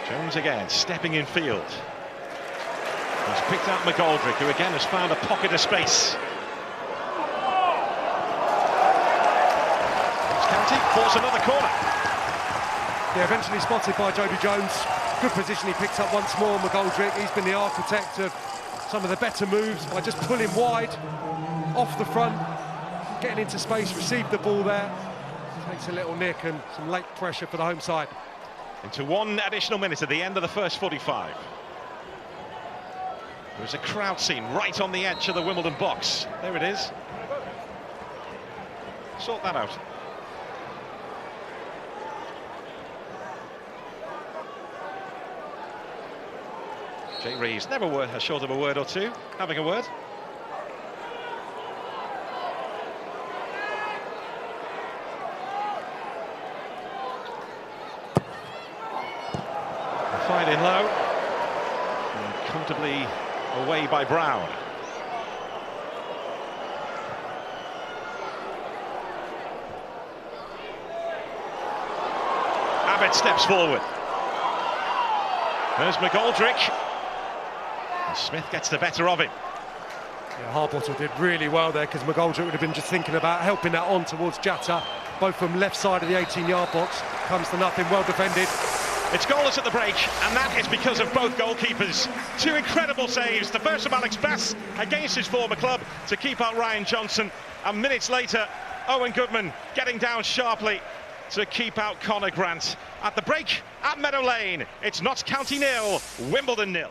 Jones again, stepping in field. He's picked out McGoldrick, who again has found a pocket of space. County force another corner. Yeah, eventually spotted by Jody Jones. Good position he picks up once more. McGoldrick, he's been the architect of some of the better moves by just pulling wide, off the front, getting into space, received the ball there. Takes a little nick and some late pressure for the home side. Into one additional minute at the end of the first 45. There's a crowd scene right on the edge of the Wimbledon box. There it is. Sort that out. Jay Reeves, never short of a word or two, having a word. Fighting low, and comfortably away by Brown. Abbott steps forward. There's McGoldrick. And Smith gets the better of him. Yeah, Harbottle did really well there, because McGoldrick would have been just thinking about helping that on towards Jatta, both from left side of the 18-yard box. Comes to nothing, well defended. It's goalless at the break, and that is because of both goalkeepers. Two incredible saves. The first from Alex Bass against his former club to keep out Ryan Johnson, and minutes later, Owen Goodman getting down sharply to keep out Connor Grant. At the break at Meadow Lane, it's Notts County 0, Wimbledon 0.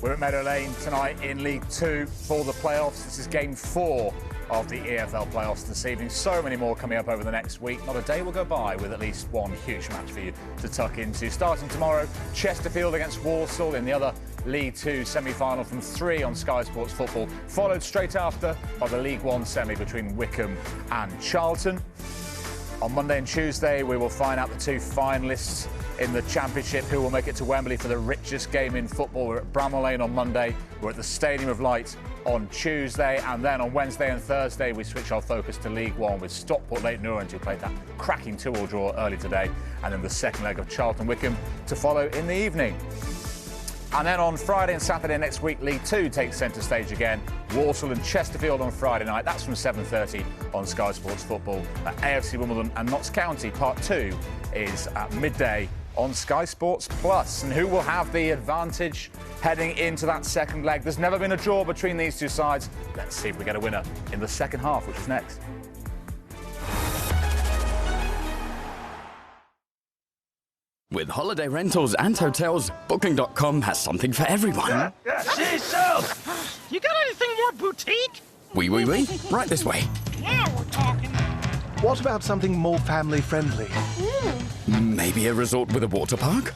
We're at Meadow Lane tonight in League 2 for the playoffs. This is game 4 of the EFL playoffs this evening. So many more coming up over the next week. Not a day will go by with at least one huge match for you to tuck into. Starting tomorrow, Chesterfield against Walsall in the other League 2 semi-final from 3 on Sky Sports Football, followed straight after by the League 1 semi between Wickham and Charlton. On Monday and Tuesday, we will find out the 2 finalists in the Championship who will make it to Wembley for the richest game in football. We're at Bramall Lane on Monday, we're at the Stadium of Light on Tuesday, and then on Wednesday and Thursday we switch our focus to League 1 with Stockport Leyton Orient, who played that cracking 2-2 draw early today, and then the second leg of Charlton Wickham to follow in the evening. And then on Friday and Saturday next week, League 2 takes centre stage again. Walsall and Chesterfield on Friday night. That's from 7:30 on Sky Sports Football. AFC Wimbledon and Notts County Part 2 is at midday on Sky Sports Plus. And who will have the advantage heading into that second leg? There's never been a draw between these two sides. Let's see if we get a winner in the second half, which is next. With holiday rentals and hotels, Booking.com has something for everyone. So, you got anything more boutique? Oui. Right this way. Now we're talking. What about something more family-friendly? Maybe a resort with a water park?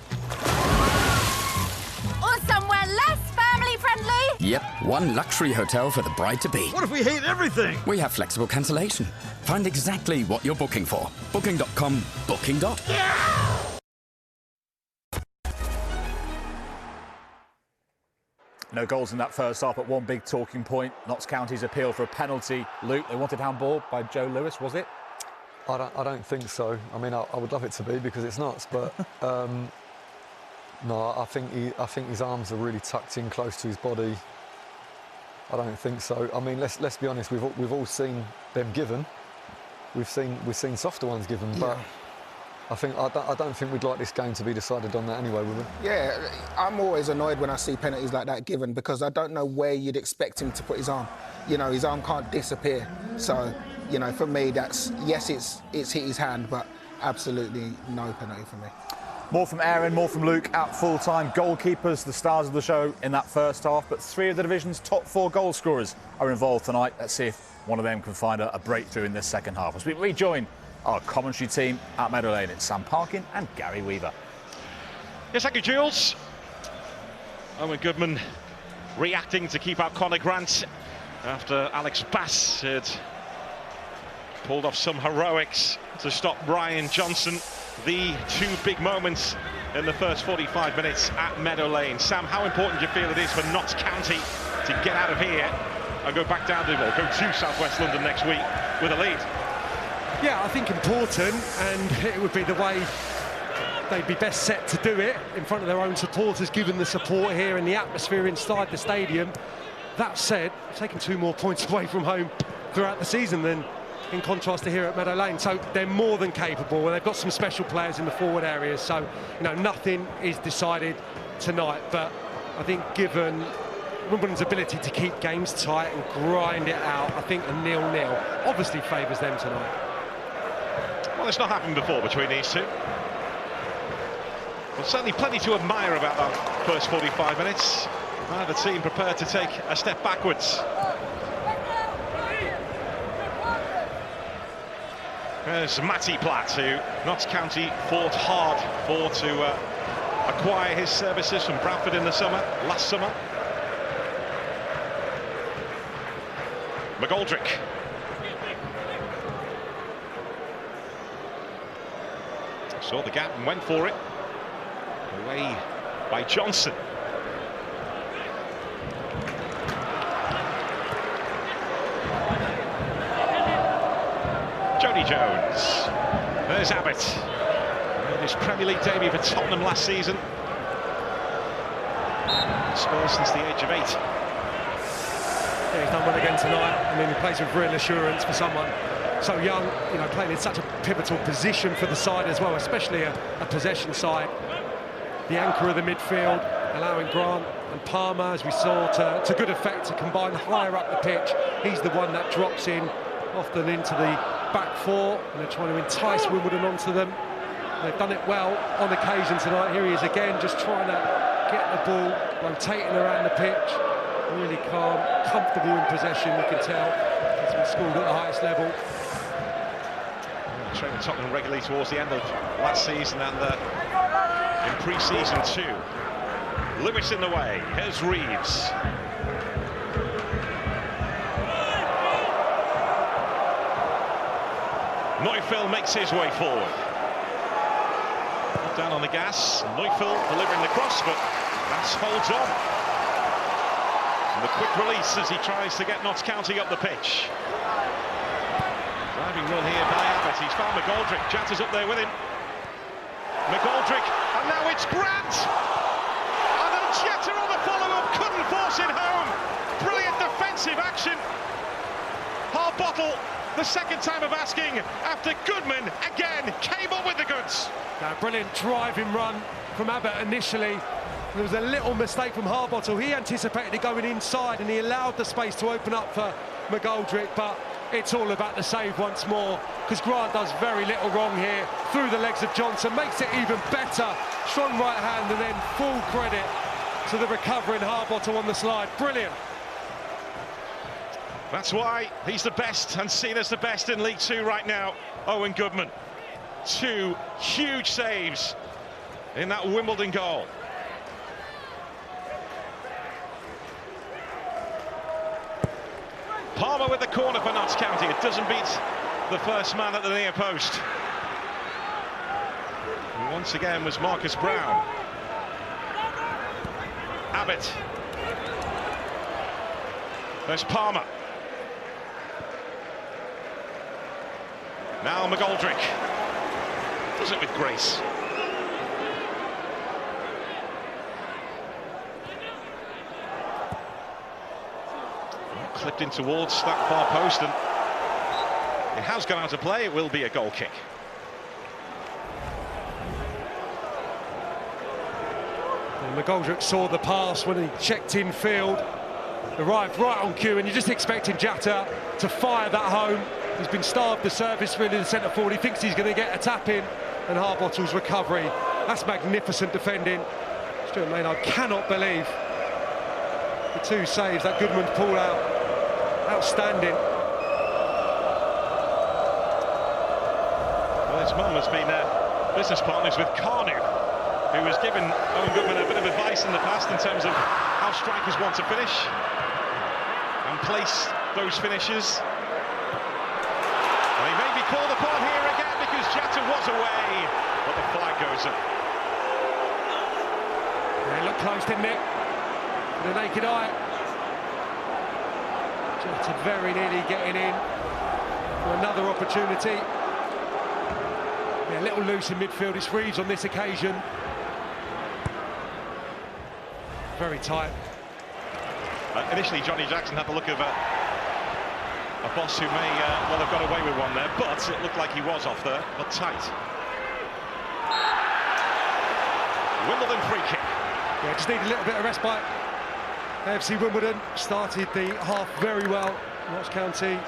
Or somewhere less family-friendly? Yep, one luxury hotel for the bride-to-be. What if we hate everything? We have flexible cancellation. Find exactly what you're booking for. Booking.com. Booking. No goals in that first half, but one big talking point. Notts County's appeal for a penalty. Luke, they wanted handball by Joe Lewis, was it? I don't think so. I mean, I would love it to be because it's Notts, but no, I think his arms are really tucked in close to his body. I don't think so. I mean, let's be honest. We've all seen them given. We've seen softer ones given, but. I don't think we'd like this game to be decided on that anyway, would we? Yeah, I'm always annoyed when I see penalties like that given, because I don't know where you'd expect him to put his arm. You know, his arm can't disappear. So, you know, for me, it's hit his hand, but absolutely no penalty for me. More from Aaron, more from Luke at full-time. Goalkeepers, the stars of the show in that first half, but 3 of the division's top 4 goal scorers are involved tonight. Let's see if one of them can find a breakthrough in this second half as we rejoin our commentary team at Meadow Lane. It's Sam Parkin and Gary Weaver. Yes, thank you, Jules. Owen Goodman reacting to keep out Conor Grant after Alex Bass had pulled off some heroics to stop Brian Johnson. The two big moments in the first 45 minutes at Meadow Lane. Sam, how important do you feel it is for Notts County to get out of here and go back down to, or go to South West London next week with a lead? Yeah, I think important, and it would be the way they'd be best set to do it in front of their own supporters, given the support here and the atmosphere inside the stadium. That said, taking 2 more points away from home throughout the season than in contrast to here at Meadow Lane. So they're more than capable, and they've got some special players in the forward areas. So, you know, nothing is decided tonight, but I think given Wimbledon's ability to keep games tight and grind it out, I think a 0-0 obviously favours them tonight. Well, it's not happened before between these two. Well, certainly plenty to admire about that first 45 minutes. The team prepared to take a step backwards. There's Matty Platt, who Notts County fought hard for to acquire his services from Bradford in the last summer. McGoldrick. Saw the gap and went for it. Away by Johnson. Jody Jones. There's Abbott. Made his Premier League debut for Tottenham last season. Spurs since the age of 8. Yeah, he's done well again tonight. I mean, he plays with real assurance for someone so young, you know, playing in such a pivotal position for the side as well, especially a possession side. The anchor of the midfield, allowing Grant and Palmer, as we saw, to good effect to combine higher up the pitch. He's the one that drops in often into the back four, and they're trying to entice Wimbledon onto them. They've done it well on occasion tonight. Here he is again, just trying to get the ball, rotating around the pitch. Really calm, comfortable in possession, you can tell. He's been schooled at the highest level. Training Tottenham regularly towards the end of last season and in pre-season too. Lewis in the way, here's Reeves. Neufeld makes his way forward. Down on the gas, Neufeld delivering the cross, but Bass holds on. And the quick release as he tries to get Notts County up the pitch. Driving run here by Abbott. He's found McGoldrick. Jatta's up there with him. McGoldrick, and now it's Grant. And then Jatta on the follow-up, couldn't force it home. Brilliant defensive action. Harbottle, the second time of asking after Goodman again came up with the goods. Now, brilliant driving run from Abbott initially. There was a little mistake from Harbottle. He anticipated it going inside and he allowed the space to open up for McGoldrick, but it's all about the save once more, because Grant does very little wrong here. Through the legs of Johnson, makes it even better. Strong right hand, and then full credit to the recovering Harbottle on the slide. Brilliant. That's why he's the best and seen as the best in League Two right now, Owen Goodman. 2 huge saves in that Wimbledon goal. Palmer with the corner for Notts County. It doesn't beat the first man at the near post. And once again was Marcus Brown. Abbott. There's Palmer. Now McGoldrick. Does it with grace. Clipped in towards that far post, and it has gone out of play. It will be a goal kick. And McGoldrick saw the pass when he checked in field, arrived right on cue, and you're just expecting Jatta to fire that home. He's been starved the service really, the centre forward. He thinks he's going to get a tap in, and Harbottle's recovery. That's magnificent defending. Stuart Maynard cannot believe the 2 saves that Goodman pulled out. Outstanding. Well, his mum has been business partners with Carnew who has given Owen Goodman a bit of advice in the past in terms of how strikers want to finish and place those finishes. And he may be called upon here again because Jatta was away, but the flag goes up. It looked close, didn't it? With the naked eye. Jatta very nearly getting in for another opportunity. Yeah, a little loose in midfield. It's Reeves on this occasion. Very tight. Initially, Johnny Jackson had the look of a boss who may well have got away with one there, but it looked like he was off there, but tight. Wimbledon free kick. Yeah, just need a little bit of respite. AFC Wimbledon started the half very well. Notts County,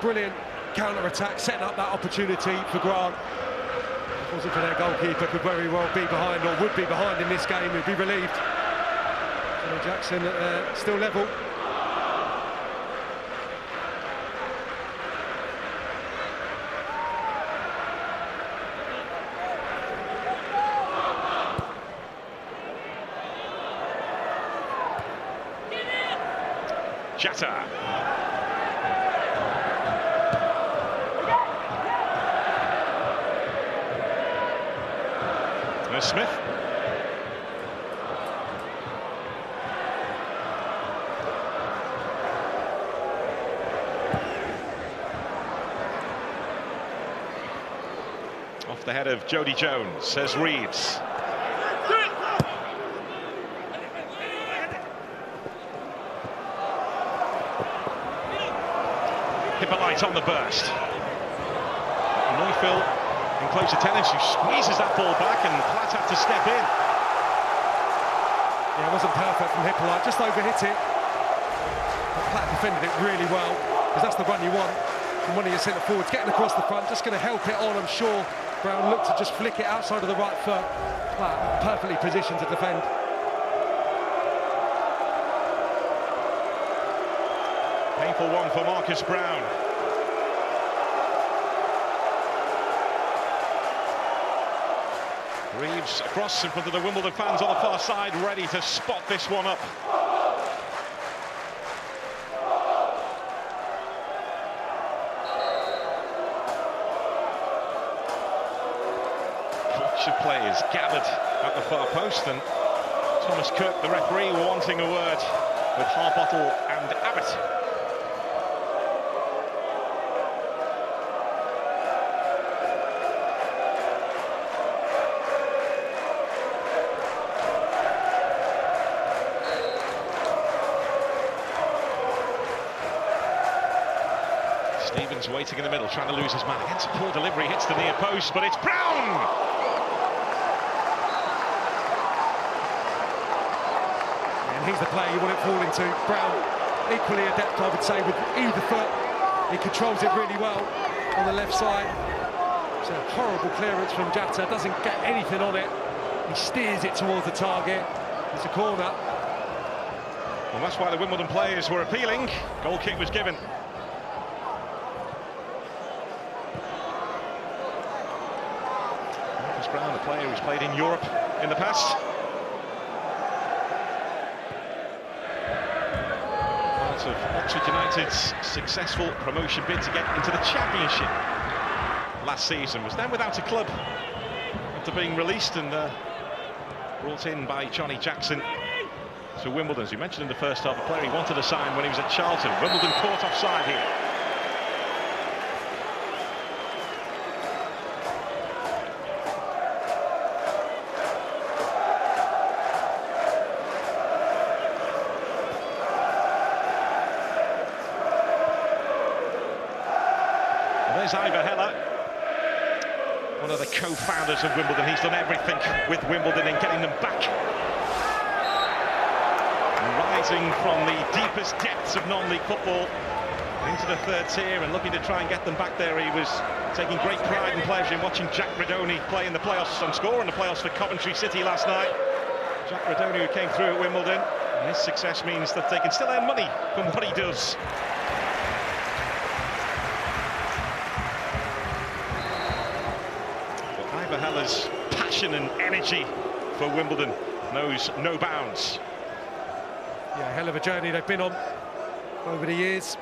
brilliant counter-attack, setting up that opportunity for Grant. If it wasn't for their goalkeeper, could very well be behind, or would be behind in this game, he'd be relieved. Johnny Jackson still level. Jatta. There's Smith. Off the head of Jody Jones, says Reeves. Hippolyte on the burst. Neufeld in close attendance, who squeezes that ball back, and Platt had to step in. Yeah, it wasn't perfect from Hippolyte, just overhit it. But Platt defended it really well, because that's the run you want from one of your centre forwards. Getting across the front, just going to help it on, I'm sure. Brown looked to just flick it outside of the right foot. Platt perfectly positioned to defend. Painful one for Marcus Brown. Reeves across in front of the Wimbledon fans on the far side, ready to spot this one up. Clutch of players gathered at the far post, and Thomas Kirk, the referee, wanting a word with Harbottle and Abbott. Stevens waiting in the middle, trying to lose his man. Against a poor delivery, hits the near post, but it's Brown! And he's the player you want it falling to. Brown, equally adept, I would say, with either foot. He controls it really well on the left side. It's a horrible clearance from Jatta, doesn't get anything on it. He steers it towards the target. It's a corner. Well, that's why the Wimbledon players were appealing. Goal kick was given. Brown, a player who's played in Europe in the past. Part of Oxford United's successful promotion bid to get into the Championship last season. Was then without a club after being released and brought in by Johnny Jackson to Wimbledon. As you mentioned in the first half, a player he wanted to sign when he was at Charlton. Wimbledon caught offside here. There's Ivor Heller, one of the co-founders of Wimbledon. He's done everything with Wimbledon in getting them back. Rising from the deepest depths of non-league football into the third tier and looking to try and get them back there. He was taking great pride and pleasure in watching Jack Redoni play in the playoffs and score in the playoffs for Coventry City last night. Jack Redoni, who came through at Wimbledon, and his success means that they can still earn money from what he does. Heller's passion and energy for Wimbledon knows no bounds. Yeah, hell of a journey they've been on over the years.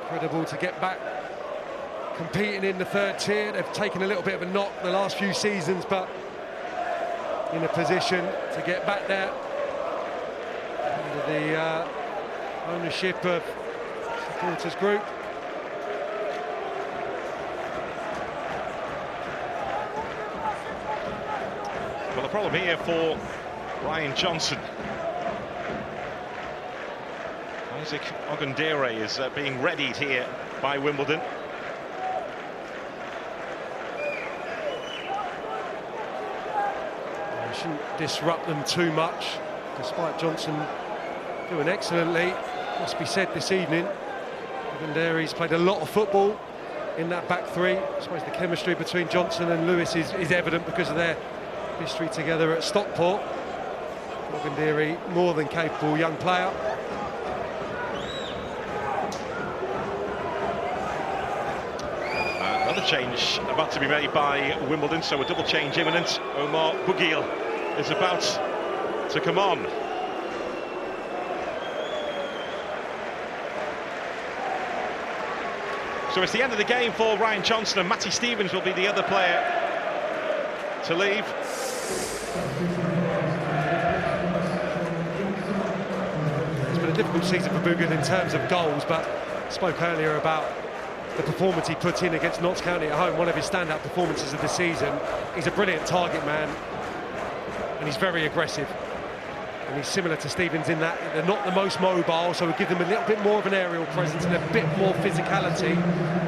Incredible to get back competing in the third tier. They've taken a little bit of a knock the last few seasons, but in a position to get back there under the ownership of supporters group. Well, the problem here for Ryan Johnson. Isaac Ogundere is being readied here by Wimbledon. Shouldn't disrupt them too much, despite Johnson doing excellently. Must be said this evening, Ogundere's played a lot of football in that back three. I suppose the chemistry between Johnson and Lewis is evident because of their history together at Stockport. Ogundere, more than capable young player. Another change about to be made by Wimbledon, so a double change imminent. Omar Bouguil is about to come on. So it's the end of the game for Ryan Johnson, and Matty Stevens will be the other player to leave. It's been a difficult season for Bouguil in terms of goals, but spoke earlier about the performance he put in against Notts County at home, one of his standout performances of the season. He's a brilliant target man, and he's very aggressive. And he's similar to Stevens in that they're not the most mobile, so we give them a little bit more of an aerial presence and a bit more physicality,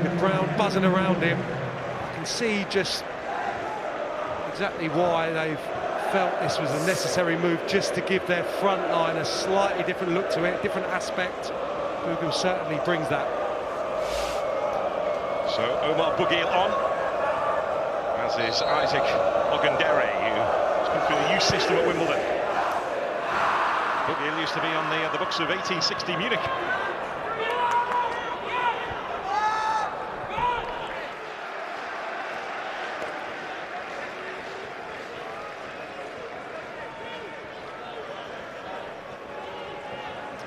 with Brown buzzing around him. You can see just exactly why they've felt this was a necessary move, just to give their front line a slightly different look to it, different aspect. Bouguil certainly brings that. So Omar Bouguil on, as is Isaac Ogundere, who's come through the youth system at Wimbledon. Bouguil used to be on the books of 1860 Munich.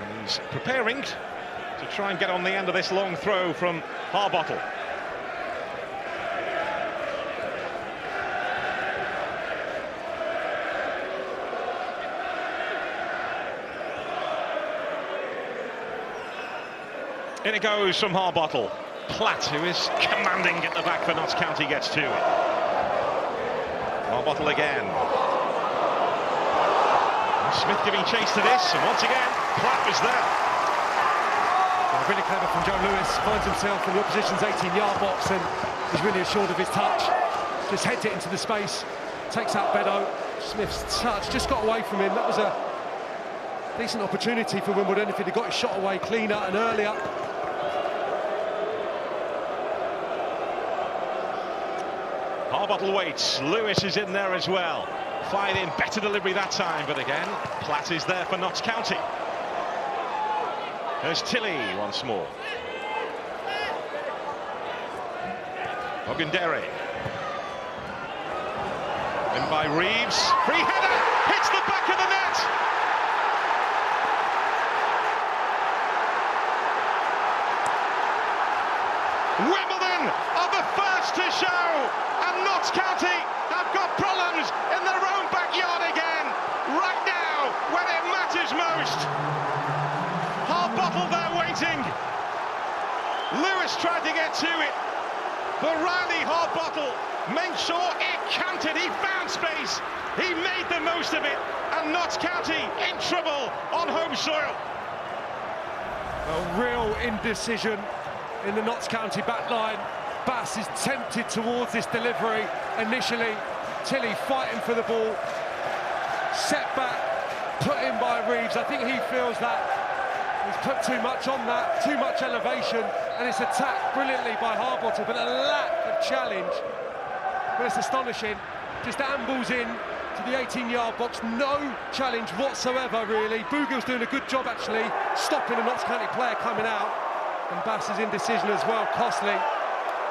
And he's preparing to try and get on the end of this long throw from Harbottle. In it goes from Harbottle. Platt, who is commanding at the back for Notts County, gets to it. Harbottle again. And Smith giving chase to this, and once again, Platt was there. Well, really clever from Joe Lewis, finds himself in the opposition's 18-yard box, and he's really assured of his touch. Just heads it into the space, takes out Beddoe. Smith's touch just got away from him. That was a decent opportunity for Wimbledon if he'd have got his shot away cleaner and earlier. Harbottle waits, Lewis is in there as well. Fired in, better delivery that time, but again, Platt is there for Notts County. There's Tilley once more. Ogundere. In by Reeves, free header, hits the back of the net! Wimbledon are the first to show, and Notts County have got problems in their own backyard again, right now, when it matters most. Harbottle there waiting. Lewis tried to get to it, but Riley Harbottle made sure it counted. He found space, he made the most of it, and Notts County in trouble on home soil. A real indecision in the Notts County back line. Bass is tempted towards this delivery initially. Tilley fighting for the ball. Set back, put in by Reeves. I think he feels that he's put too much on that, too much elevation, and it's attacked brilliantly by Harbottle, but a lack of challenge. But it's astonishing. Just ambles in to the 18-yard box, no challenge whatsoever, really. Bouguil's doing a good job, actually, stopping a Notts County player coming out. And Bass's indecision as well, costly.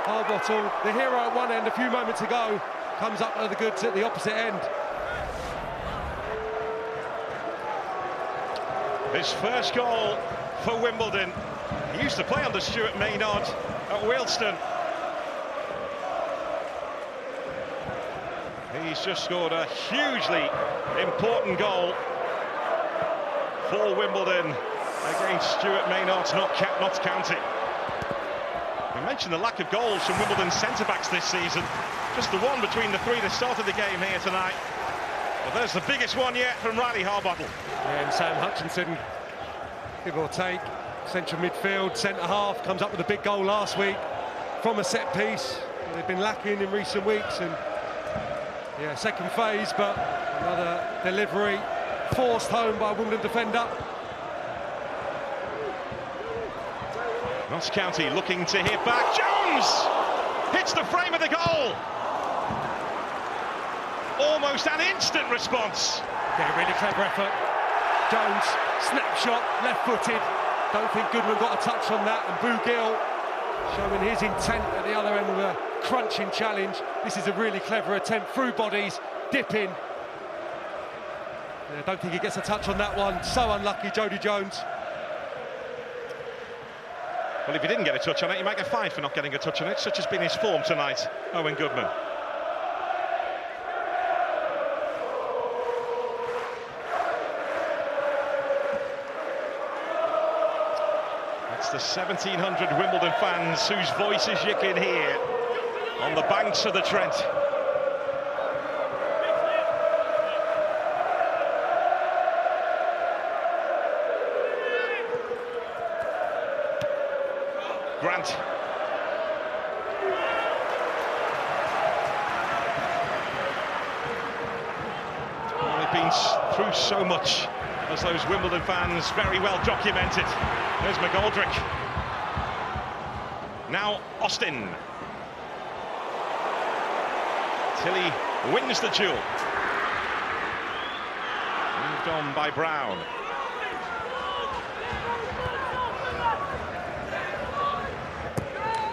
Harbottle, the hero at one end a few moments ago, comes up with the goods at the opposite end. His first goal for Wimbledon. He used to play under Stuart Maynard at Wealdstone. He's just scored a hugely important goal for Wimbledon against Stuart Maynard's Notts County. We mentioned the lack of goals from Wimbledon's centre-backs this season. Just the one between the three that started the game here tonight. Well, there's the biggest one yet from Riley Harbottle. Yeah, and Sam Hutchinson, give or take, central midfield, centre-half, comes up with a big goal last week from a set piece. They've been lacking in recent weeks, and yeah, second phase, but another delivery forced home by a Wimbledon defender. Notts County looking to hit back. Jones hits the frame of the goal. Almost an instant response. Yeah, really clever effort. Jones, snapshot, left-footed. Don't think Goodman got a touch on that, and Bougill showing his intent at the other end of a crunching challenge. This is a really clever attempt through bodies, dipping. Yeah, don't think he gets a touch on that one. So unlucky, Jody Jones. Well, if he didn't get a touch on it, he might get fined for not getting a touch on it. Such has been his form tonight, Owen Goodman. It's the 1,700 Wimbledon fans whose voices you can hear on the banks of the Trent. Grant. Well, they've been through so much, as those Wimbledon fans very well documented. There's McGoldrick. Now Austin. Tilly wins the duel. Moved on by Brown.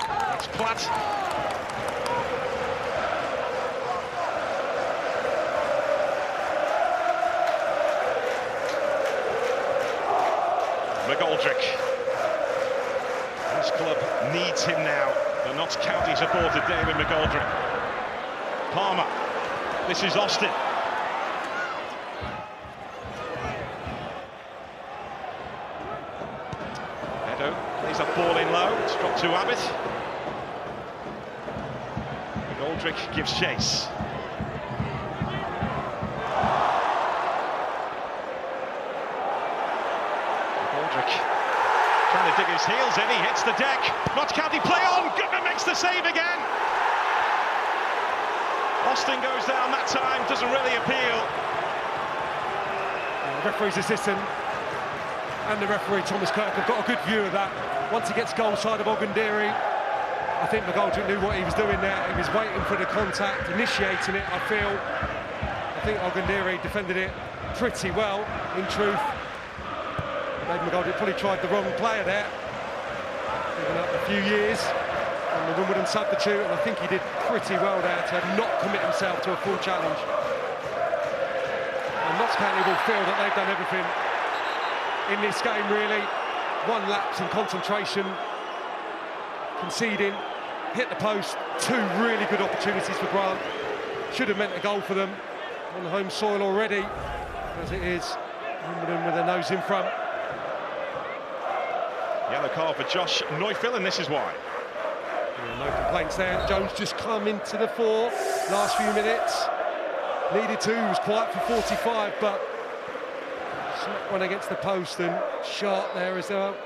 That's Platt. McGoldrick. This club needs him now. The Notts County supporter David McGoldrick. Palmer. This is Austin. Edo plays that ball in low. It's dropped to Abbott. McGoldrick gives chase. Trying to dig his heels in, he hits the deck. Notts County play on, Goodman makes the save again. Austin goes down that time, doesn't really appeal. The referee's assistant and the referee, Thomas Kirk, have got a good view of that. Once he gets goal side of Ogundiri, I think McGoldrick knew what he was doing there. He was waiting for the contact, initiating it, I feel. I think Ogundiri defended it pretty well, in truth. David McGoldrick probably tried the wrong player there. Given up a few years on the Wimbledon substitute, and I think he did pretty well there to not commit himself to a full challenge. And Notts County will feel that they've done everything in this game, really. One lapse in concentration, conceding, hit the post. Two really good opportunities for Grant. Should have meant a goal for them on the home soil already, as it is Wimbledon with their nose in front. Yellow card for Josh Neufeld, and this is why. Yeah, no complaints there. Jones just come into the fore last few minutes. Needed to, he was quiet for 45, but smack one against the post and sharp there as well. Well,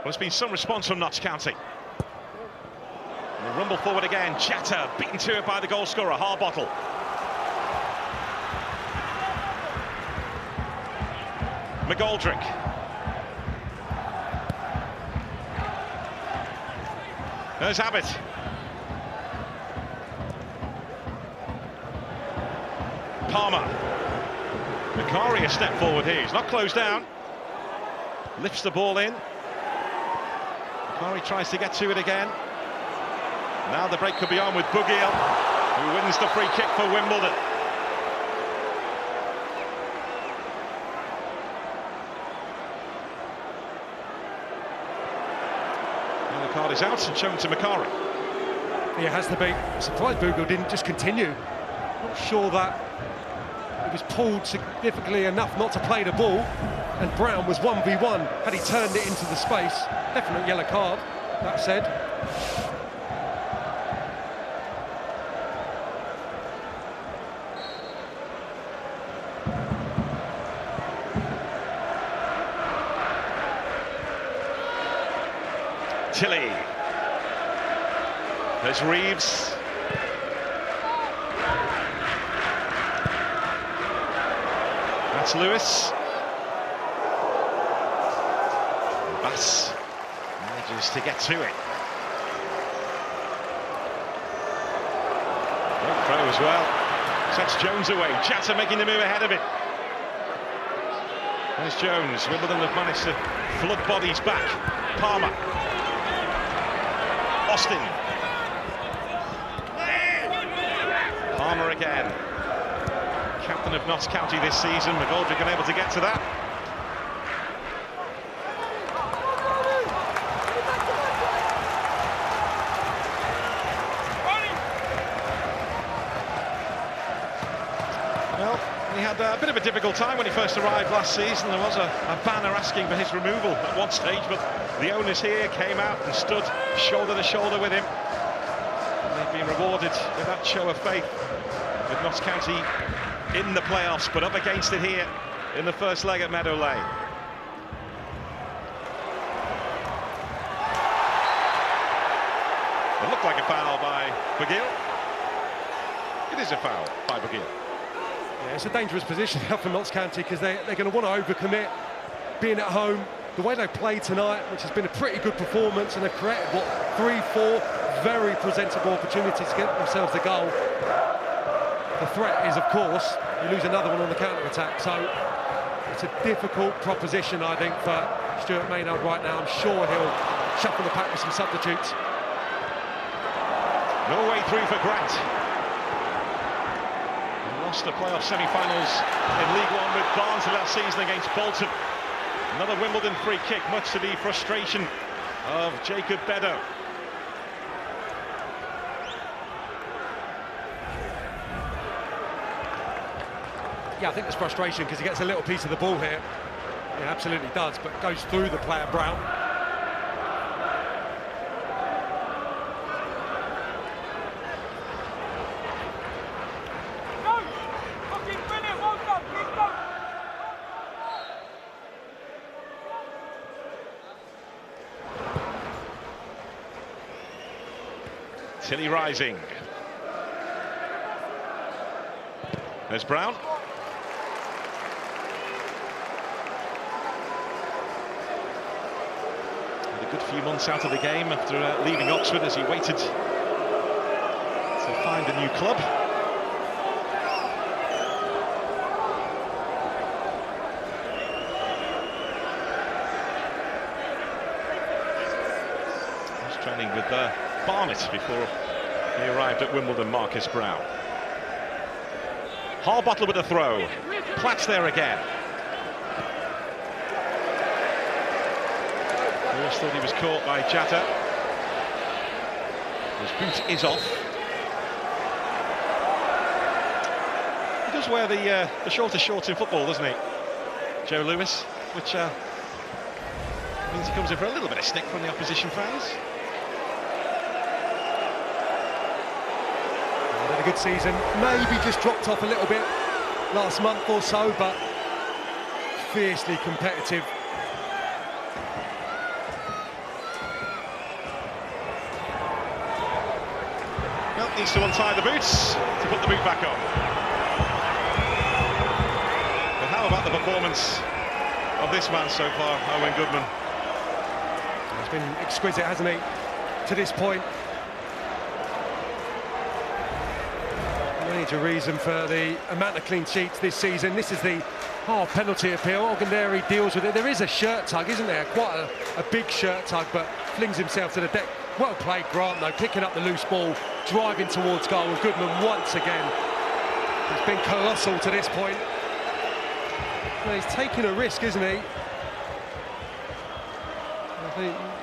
there's been some response from Notts County. And they rumble forward again. Chatter beaten to it by the goal scorer, Harbottle. McGoldrick. There's Abbott. Palmer. Macari a step forward here. He's not closed down. Lifts the ball in. Macari tries to get to it again. Now the break could be on with Bougill, who wins the free kick for Wimbledon. Card is out and shown to Makari. He has to be. I'm surprised Bogle didn't just continue. Not sure that he was pulled significantly enough not to play the ball, and Brown was 1v1. Had he turned it into the space, definite yellow card. That said, Tilly. There's Reeves. That's Lewis. Bass manages to get to it. Great throw as well. Sets Jones away. Jatta making the move ahead of it. There's Jones. Wimbledon have managed to flood bodies back. Palmer. Austin. Palmer again. Captain of Notts County this season. McGoldrick unable to get to that. Well, he had a bit of a difficult time when he first arrived last season. There was a banner asking for his removal at one stage, but the owners here came out and stood shoulder to shoulder with him. And they've been rewarded with that show of faith, with Notts County in the playoffs, but up against it here in the first leg at Meadow Lane. It looked like a foul by Bagil. It is a foul by Bagil. yeah, it's a dangerous position for Notts County, because they're going to want to overcommit, being at home. The way they played tonight, which has been a pretty good performance, and they've created, what, 3-4 very presentable opportunities to get themselves a goal. The threat is, of course, you lose another one on the counter-attack, so it's a difficult proposition, I think, for Stuart Maynard right now. I'm sure he'll shuffle the pack with some substitutes. No way through for Grant. He lost the playoff semi-finals in League One with Barnsley last season against Bolton. Another Wimbledon free kick, much to the frustration of Jacob Beddoe. Yeah, I think there's frustration because he gets a little piece of the ball here. He absolutely does, but goes through the player, Brown. Tilly rising. There's Brown. Had a good few months out of the game after leaving Oxford as he waited to find a new club. He was training with Barnet before he arrived at Wimbledon, Marcus Brown. Harbottle with a throw. Platt's there again. Lewis thought he was caught by Jatta. His boot is off. He does wear the shortest shorts in football, doesn't he, Joe Lewis? Which means he comes in for a little bit of stick from the opposition fans. Had a good season, maybe just dropped off a little bit last month or so, but fiercely competitive. Well, needs to untie the boots to put the boot back on. But how about the performance of this man so far, Owen Goodman? He's been exquisite, hasn't he, to this point? Major reason for the amount of clean sheets this season. This is the half penalty appeal. Ogundere deals with it. There is a shirt tug, isn't there? Quite a big shirt tug, but flings himself to the deck. Well played, Grant, though, picking up the loose ball, driving towards goal. And Goodman once again has been colossal to this point. Well, he's taking a risk, isn't he?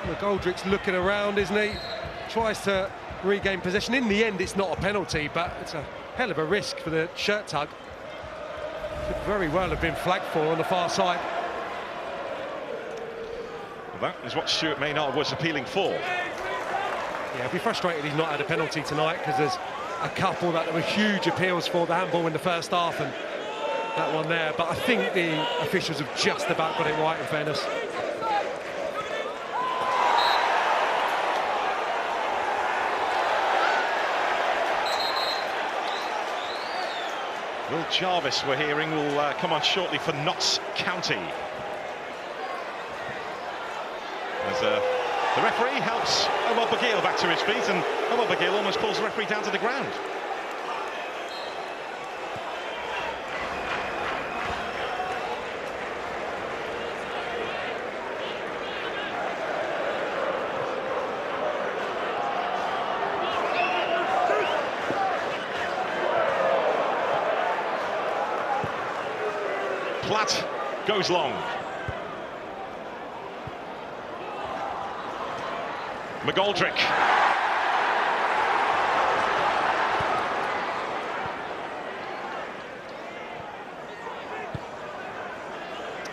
McGoldrick's looking around, isn't he? Tries to regain possession. In the end, it's not a penalty, but it's a hell of a risk for the shirt tug. Could very well have been flagged for on the far side. Well, that is what Stuart Maynard was appealing for. Yeah, I'd be frustrated he's not had a penalty tonight, because there's a couple that there were huge appeals for, the handball in the first half and that one there. But I think the officials have just about got it right, in fairness. Will Jarvis, we're hearing, will come on shortly for Notts County. As the referee helps Omar Bagil back to his feet, and Omar Bagil almost pulls the referee down to the ground. Platt goes long. McGoldrick.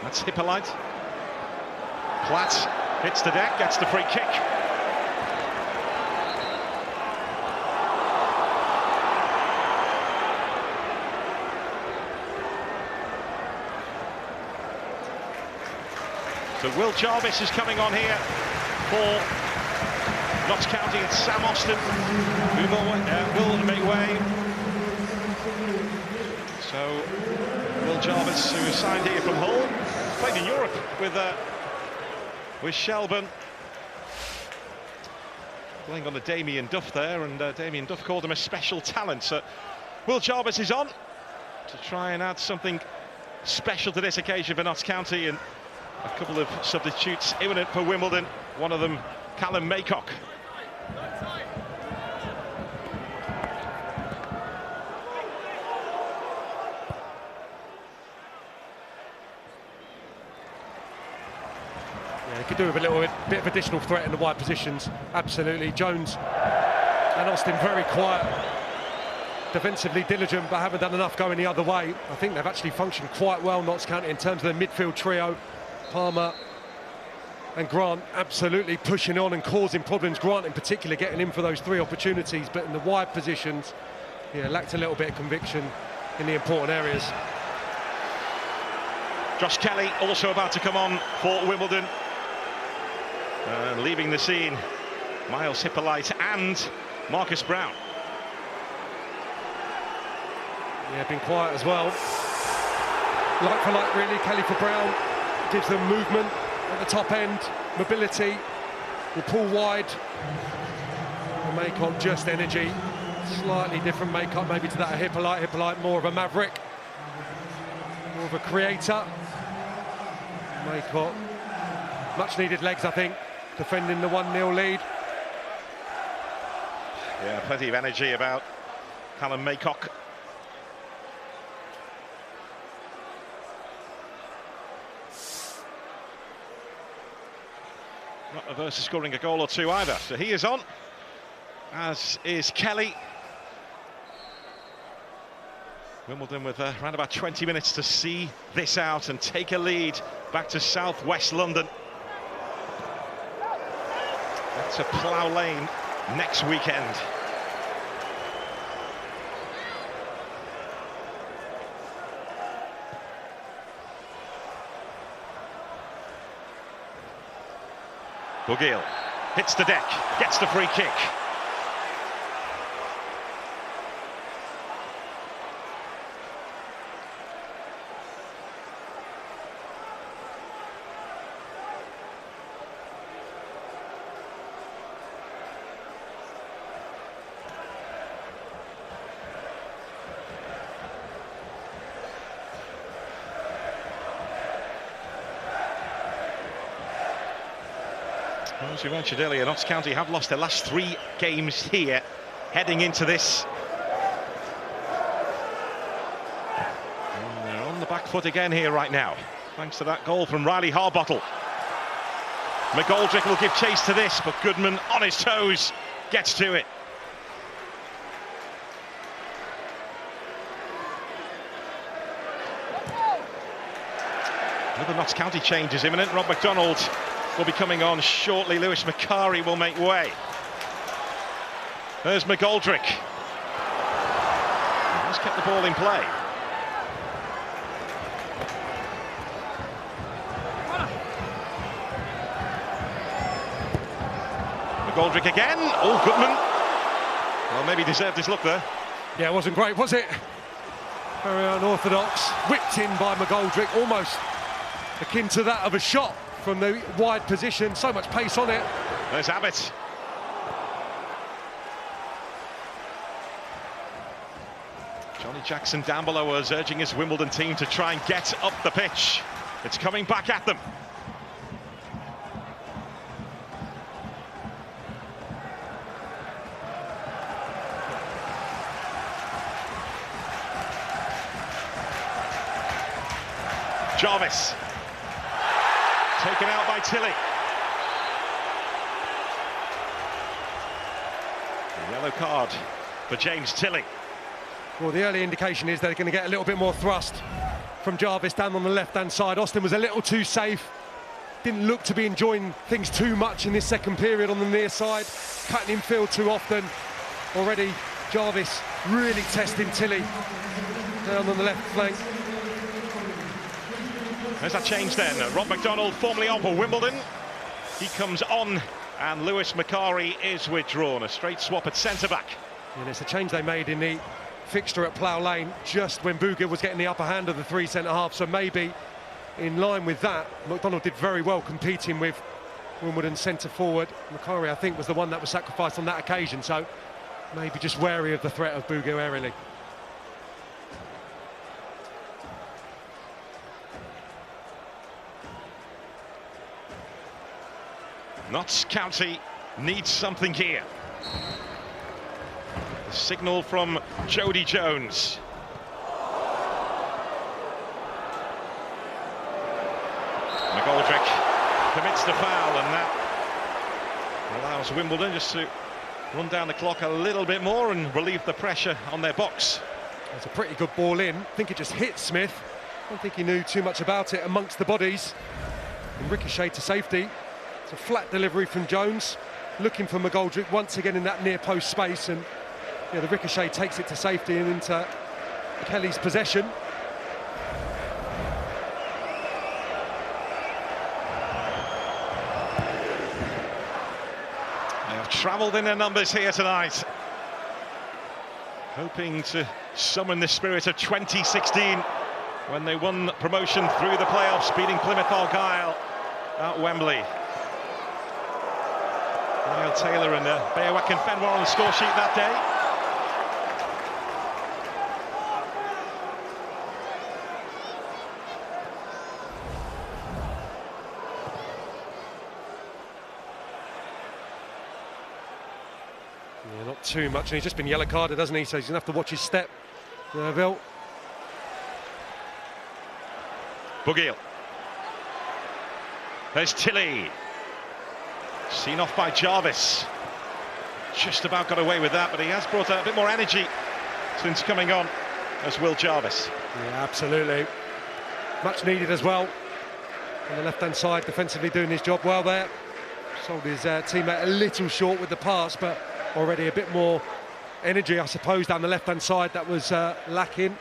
That's Hippolyte. Platt hits the deck, gets the free kick. So Will Jarvis is coming on here for Notts County and Sam Austin, who will make way. So Will Jarvis, who was signed here from Hull, played in Europe with Shelburne, playing on the Damien Duff there, and Damien Duff called him a special talent. So Will Jarvis is on to try and add something special to this occasion for Notts County, and a couple of substitutes imminent for Wimbledon. One of them, Callum Maycock. Yeah, he could do with a little bit of additional threat in the wide positions. Absolutely. Jones and Austin very quiet, defensively diligent, but haven't done enough going the other way. I think they've actually functioned quite well, Notts County, in terms of the midfield trio. Palmer and Grant absolutely pushing on and causing problems. Grant in particular getting in for those three opportunities, but in the wide positions, yeah, lacked a little bit of conviction in the important areas. Josh Kelly also about to come on for Wimbledon. Leaving the scene, Miles Hippolyte and Marcus Brown. Yeah, been quiet as well. Like for like, really. Kelly for Brown. Gives them movement at the top end, mobility, will pull wide. And Maycock just energy, slightly different Maycock maybe to that of Hippolyte. Hippolyte more of a maverick, more of a creator. Maycock, much needed legs, I think, defending the 1-0 lead. Yeah, plenty of energy about Callum Maycock. Not averse to scoring a goal or two either. So he is on, as is Kelly. Wimbledon with around about 20 minutes to see this out and take a lead back to southwest London. That's a Plough Lane next weekend. Bugil hits the deck, gets the free kick. As we mentioned earlier, Notts County have lost their last 3 games here, heading into this. And they're on the back foot again here right now, thanks to that goal from Riley Harbottle. McGoldrick will give chase to this, but Goodman on his toes gets to it. Another Notts County change is imminent. Rob MacDonald will be coming on shortly. Lewis Macari will make way. There's McGoldrick. He's kept the ball in play. McGoldrick again. Oh, Goodman. Well, maybe deserved his look there. Yeah, it wasn't great, was it? Very unorthodox. Whipped in by McGoldrick, almost akin to that of a shot from the wide position. So much pace on it. There's Abbott. Johnny Jackson down below was urging his Wimbledon team to try and get up the pitch. It's coming back at them. Jarvis. Taken out by Tilley. A yellow card for James Tilley. Well, the early indication is they're going to get a little bit more thrust from Jarvis down on the left-hand side. Austin was a little too safe. Didn't look to be enjoying things too much in this second period on the near side. Cutting infield too often. Already Jarvis really testing Tilley down on the left flank. There's that change then. Rob MacDonald, formerly on for Wimbledon. He comes on, and Lewis Macari is withdrawn. A straight swap at centre-back. And it's a change they made in the fixture at Plough Lane, just when Bouguer was getting the upper hand of the three centre-halves. So maybe in line with that, MacDonald did very well competing with Wimbledon centre-forward. Macari, I think, was the one that was sacrificed on that occasion. So maybe just wary of the threat of Bouguer aerially. Notts County needs something here. The signal from Jody Jones. McGoldrick commits the foul, and that allows Wimbledon just to run down the clock a little bit more and relieve the pressure on their box. It's a pretty good ball in. I think it just hit Smith. I don't think he knew too much about it amongst the bodies. And ricochet to safety. It's a flat delivery from Jones, looking for McGoldrick once again in that near post space, and yeah, the ricochet takes it to safety and into Kelly's possession. They have travelled in their numbers here tonight, hoping to summon the spirit of 2016 when they won promotion through the playoffs, beating Plymouth Argyle at Wembley. Niall Taylor and Beowulf and Fenwar on the score sheet that day. Yeah, not too much, and he's just been yellow carded, hasn't he? So he's going to have to watch his step. Bill. Bouguer. There's Tilley. Seen off by Jarvis. Just about got away with that, but he has brought out a bit more energy since coming on, as will Jarvis. Yeah, absolutely. Much needed as well. On the left-hand side, defensively doing his job well there. Sold his teammate a little short with the pass, but already a bit more energy, I suppose, down the left-hand side that was lacking.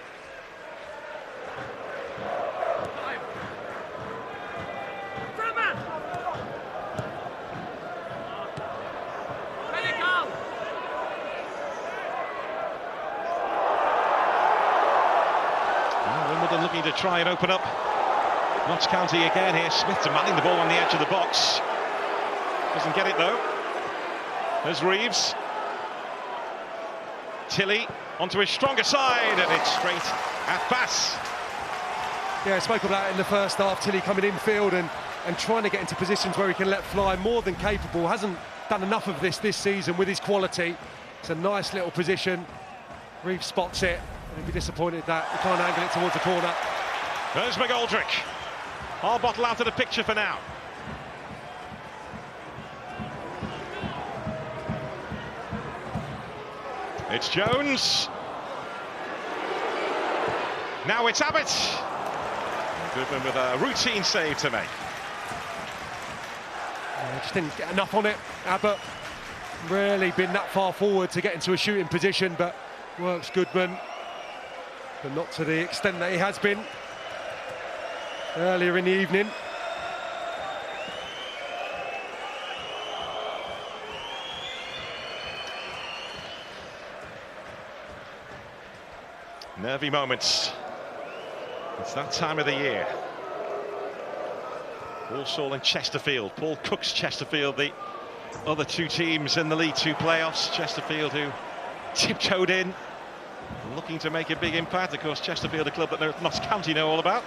Looking to try and open up Notts County again here. Smith demanding the ball on the edge of the box. Doesn't get it though. There's Reeves. Tilley onto his stronger side, and it's straight at Bass. Yeah, I spoke about it in the first half. Tilley coming infield and trying to get into positions where he can let fly. More than capable. Hasn't done enough of this season with his quality. It's a nice little position. Reeves spots it. He'll be disappointed that he can't angle it towards the corner. There's McGoldrick. Harbottle out of the picture for now. It's Jones. Now it's Abbott. Goodman with a routine save to make. Just didn't get enough on it. Abbott really been that far forward to get into a shooting position, but works Goodman, but not to the extent that he has been earlier in the evening. Nervy moments. It's that time of the year. Walsall and Chesterfield. Paul Cook's Chesterfield, the other two teams in the League Two playoffs. Chesterfield, who tiptoed in, looking to make a big impact. Of course, Chesterfield, a club that Notts County know all about.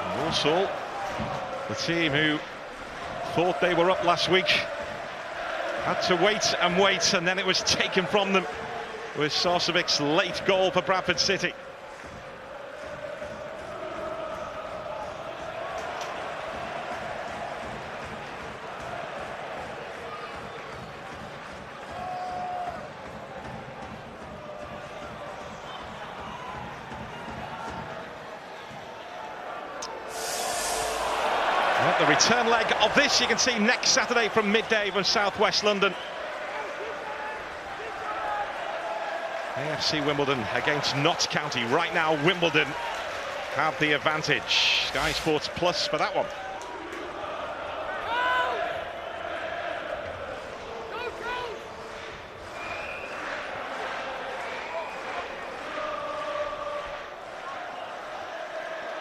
And Walsall, the team who thought they were up last week, had to wait and wait, and then it was taken from them with Sarsevic's late goal for Bradford City. The return leg of this you can see next Saturday from midday from southwest London. AFC Wimbledon against Notts County. Right now Wimbledon have the advantage. Sky Sports Plus for that one.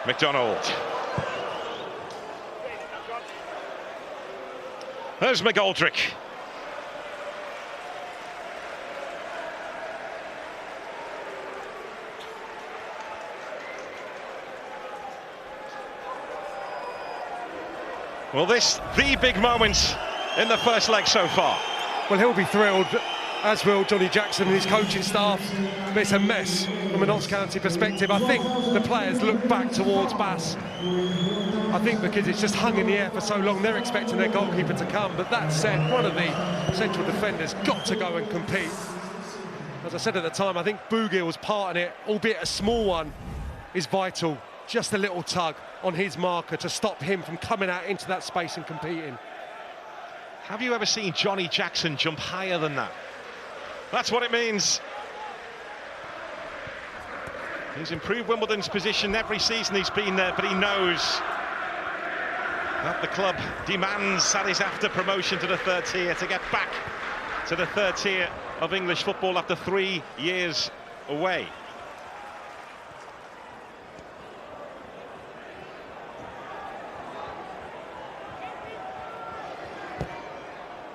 McDonald. There's McGoldrick. Well, this the big moment in the first leg so far. Well, he'll be thrilled, as will Johnny Jackson and his coaching staff. But it's a mess from a Notts County perspective. I think the players look back towards Bass. I think because it's just hung in the air for so long, they're expecting their goalkeeper to come. But that said, one of the central defenders got to go and compete. As I said at the time, I think Boogill's part in it, albeit a small one, is vital. Just a little tug on his marker to stop him from coming out into that space and competing. Have you ever seen Johnny Jackson jump higher than that? That's what it means. He's improved Wimbledon's position every season he's been there, but he knows that the club demands that is after promotion to the third tier, to get back to the third tier of English football after 3 years away.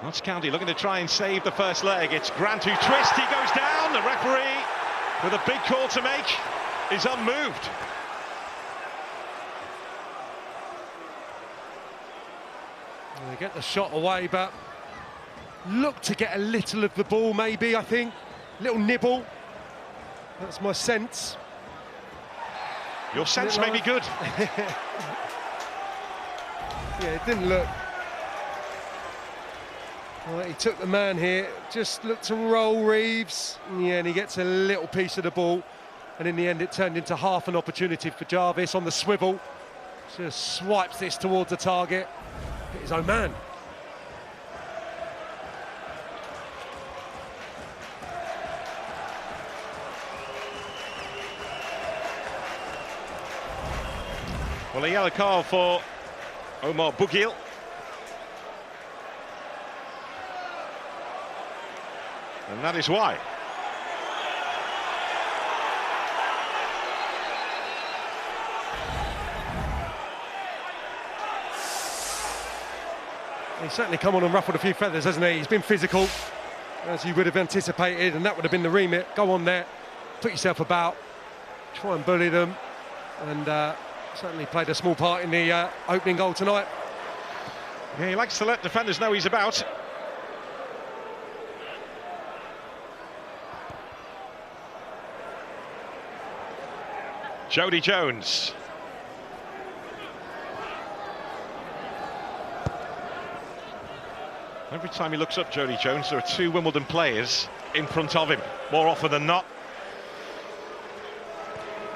Notts County looking to try and save the first leg. It's Grant who twists, he goes down. The referee, with a big call to make, is unmoved. They get the shot away, but look to get a little of the ball, maybe, I think. Little nibble. That's my sense. Your sense may be good. Yeah, it didn't look. Right, he took the man here, just looked to roll Reeves. Yeah, and he gets a little piece of the ball. And in the end, it turned into half an opportunity for Jarvis on the swivel. Just swipes this towards the target. Hit his own man. Well, a yellow card for Omar Boogil. And that is why. He's certainly come on and ruffled a few feathers, hasn't he? He's been physical, as you would have anticipated, and that would have been the remit. Go on there, put yourself about, try and bully them, and certainly played a small part in the opening goal tonight. Yeah, he likes to let defenders know he's about. Jody Jones. Every time he looks up, Jody Jones, there are two Wimbledon players in front of him, more often than not.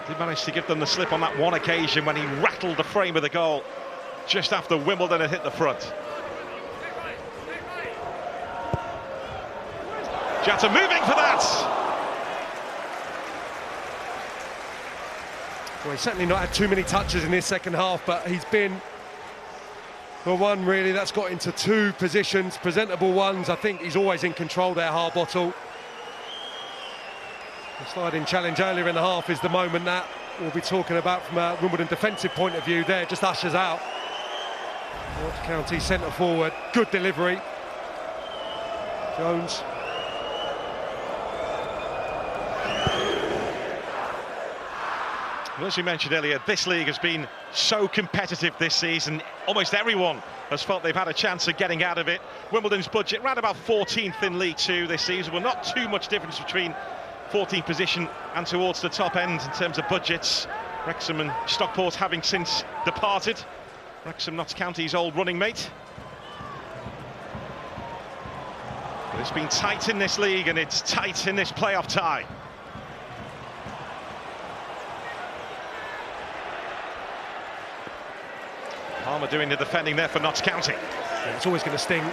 He managed to give them the slip on that one occasion when he rattled the frame of the goal just after Wimbledon had hit the front. Jatta moving for that! Well, he's certainly not had too many touches in this second half, but he's been the one really that's got into two positions, presentable ones. I think he's always in control there, Harbottle. The sliding challenge earlier in the half is the moment that we'll be talking about from a Wimbledon defensive point of view there, just ushers out. Notts County centre forward, good delivery. Jones. Well, as we mentioned earlier, this league has been so competitive this season. Almost everyone has felt they've had a chance of getting out of it. Wimbledon's budget around about 14th in League Two this season. Well, not too much difference between 14th position and towards the top end in terms of budgets. Wrexham and Stockport having since departed. Wrexham, Notts County's old running mate. But it's been tight in this league, and it's tight in this playoff tie. Palmer doing the defending there for Notts County. Yeah, it's always going to sting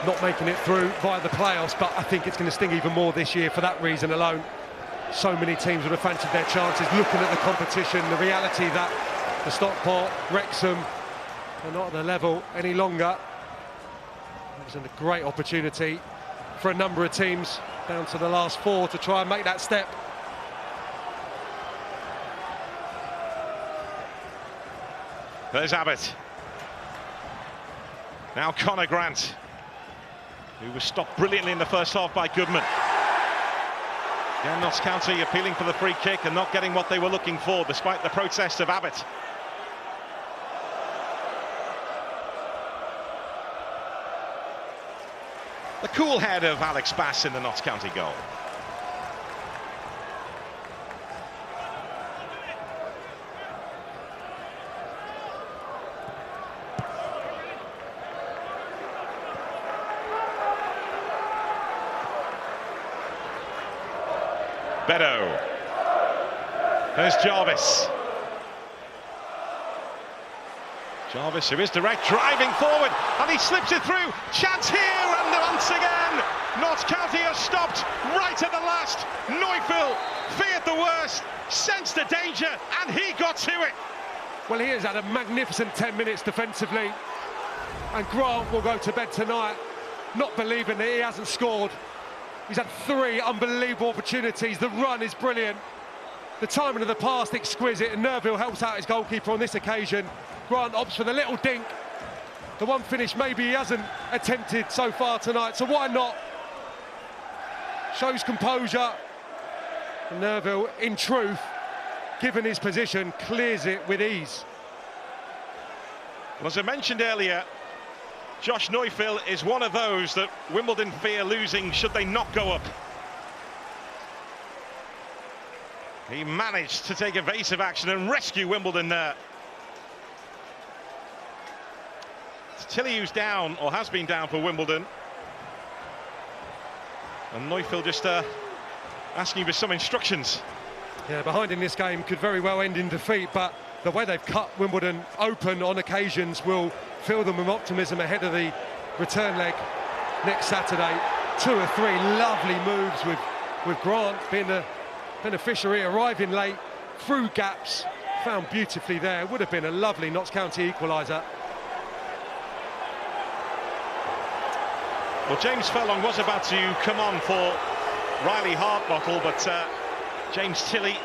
not making it through via the playoffs, but I think it's going to sting even more this year for that reason alone. So many teams would have fancied their chances looking at the competition, the reality that the Stockport, Wrexham are not at the level any longer. It was a great opportunity for a number of teams down to the last four to try and make that step. There's Abbott. Now Conor Grant, who was stopped brilliantly in the first half by Goodman. Again, Notts County appealing for the free kick and not getting what they were looking for, despite the protest of Abbott. The cool head of Alex Bass in the Notts County goal. Bedo. There's Jarvis. Jarvis, who is direct, driving forward, and he slips it through. Chance here, and once again, Notts County are stopped right at the last. Neufeld feared the worst, sensed the danger, and he got to it. Well, he has had a magnificent 10 minutes defensively, and Grant will go to bed tonight not believing that he hasn't scored. He's had three unbelievable opportunities. The run is brilliant. The timing of the pass exquisite, and Nerville helps out his goalkeeper on this occasion. Grant opts for the little dink. The one finish maybe he hasn't attempted so far tonight, so why not? Shows composure. And Nerville, in truth, given his position, clears it with ease. Well, as I mentioned earlier, Josh Neufeld is one of those that Wimbledon fear losing should they not go up. He managed to take evasive action and rescue Wimbledon there. It's Tilly who's down, or has been down for Wimbledon. And Neufeld just asking for some instructions. Yeah, behind in this game could very well end in defeat, but the way they've cut Wimbledon open on occasions will fill them with optimism ahead of the return leg next Saturday. 2 or 3 lovely moves with Grant being the beneficiary, arriving late, through gaps, found beautifully there. Would have been a lovely Notts County equaliser. Well, James Furlong was about to come on for Riley Harbottle, but James Tilley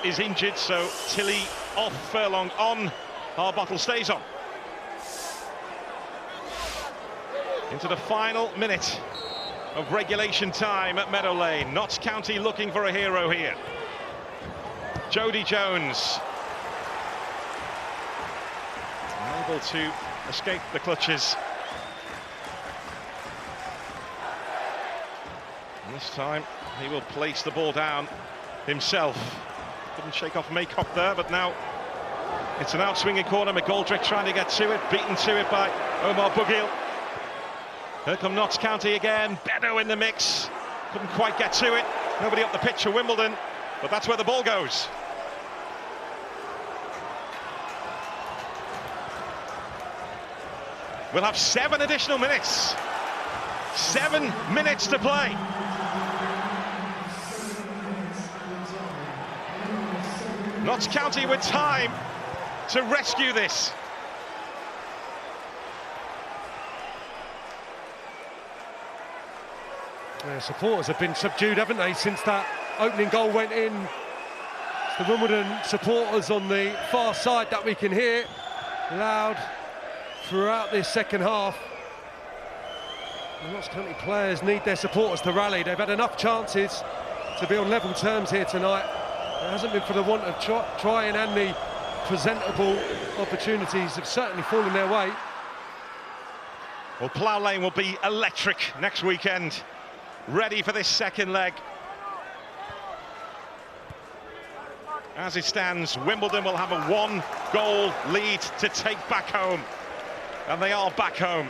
is injured, so Tilley off, Furlong on, Harbottle stays on. Into the final minute of regulation time at Meadow Lane. Notts County looking for a hero here. Jody Jones unable to escape the clutches. And this time he will place the ball down himself. Couldn't shake off Maycock there, but now it's an outswinging corner. McGoldrick trying to get to it, beaten to it by Omar Bugil. Here come Notts County again. Bedo in the mix. Couldn't quite get to it. Nobody up the pitch for Wimbledon, but that's where the ball goes. We'll have 7 additional minutes. 7 minutes to play. Notts County with time to rescue this. Yeah, supporters have been subdued, haven't they, since that opening goal went in. It's the Wimbledon supporters on the far side that we can hear loud throughout this second half. The Notts County players need their supporters to rally. They've had enough chances to be on level terms here tonight. It hasn't been for the want of trying, and the presentable opportunities have certainly fallen their way. Well, Plough Lane will be electric next weekend. Ready for this second leg. As it stands, Wimbledon will have a 1-goal lead to take back home. And they are back home.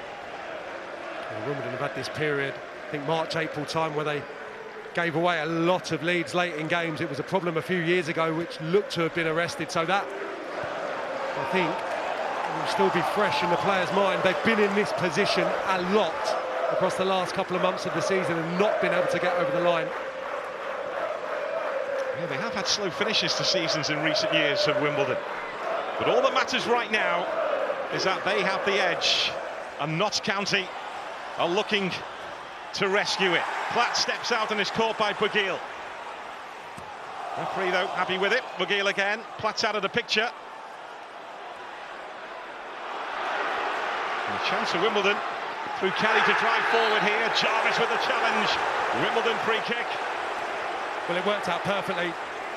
Well, Wimbledon have had this period, I think March, April time, where they gave away a lot of leads late in games. It was a problem a few years ago which looked to have been arrested, so that, I think, will still be fresh in the players' mind. They've been in this position a lot across the last couple of months of the season and not been able to get over the line. Yeah, they have had slow finishes to seasons in recent years of Wimbledon. But all that matters right now is that they have the edge, and Notts County are looking to rescue it. Platt steps out and is caught by Bugil. Referee, though, happy with it. Bugil again. Platt's out of the picture. And a chance for Wimbledon through Kelly to drive forward here. Jarvis with the challenge. Wimbledon free kick. Well, it worked out perfectly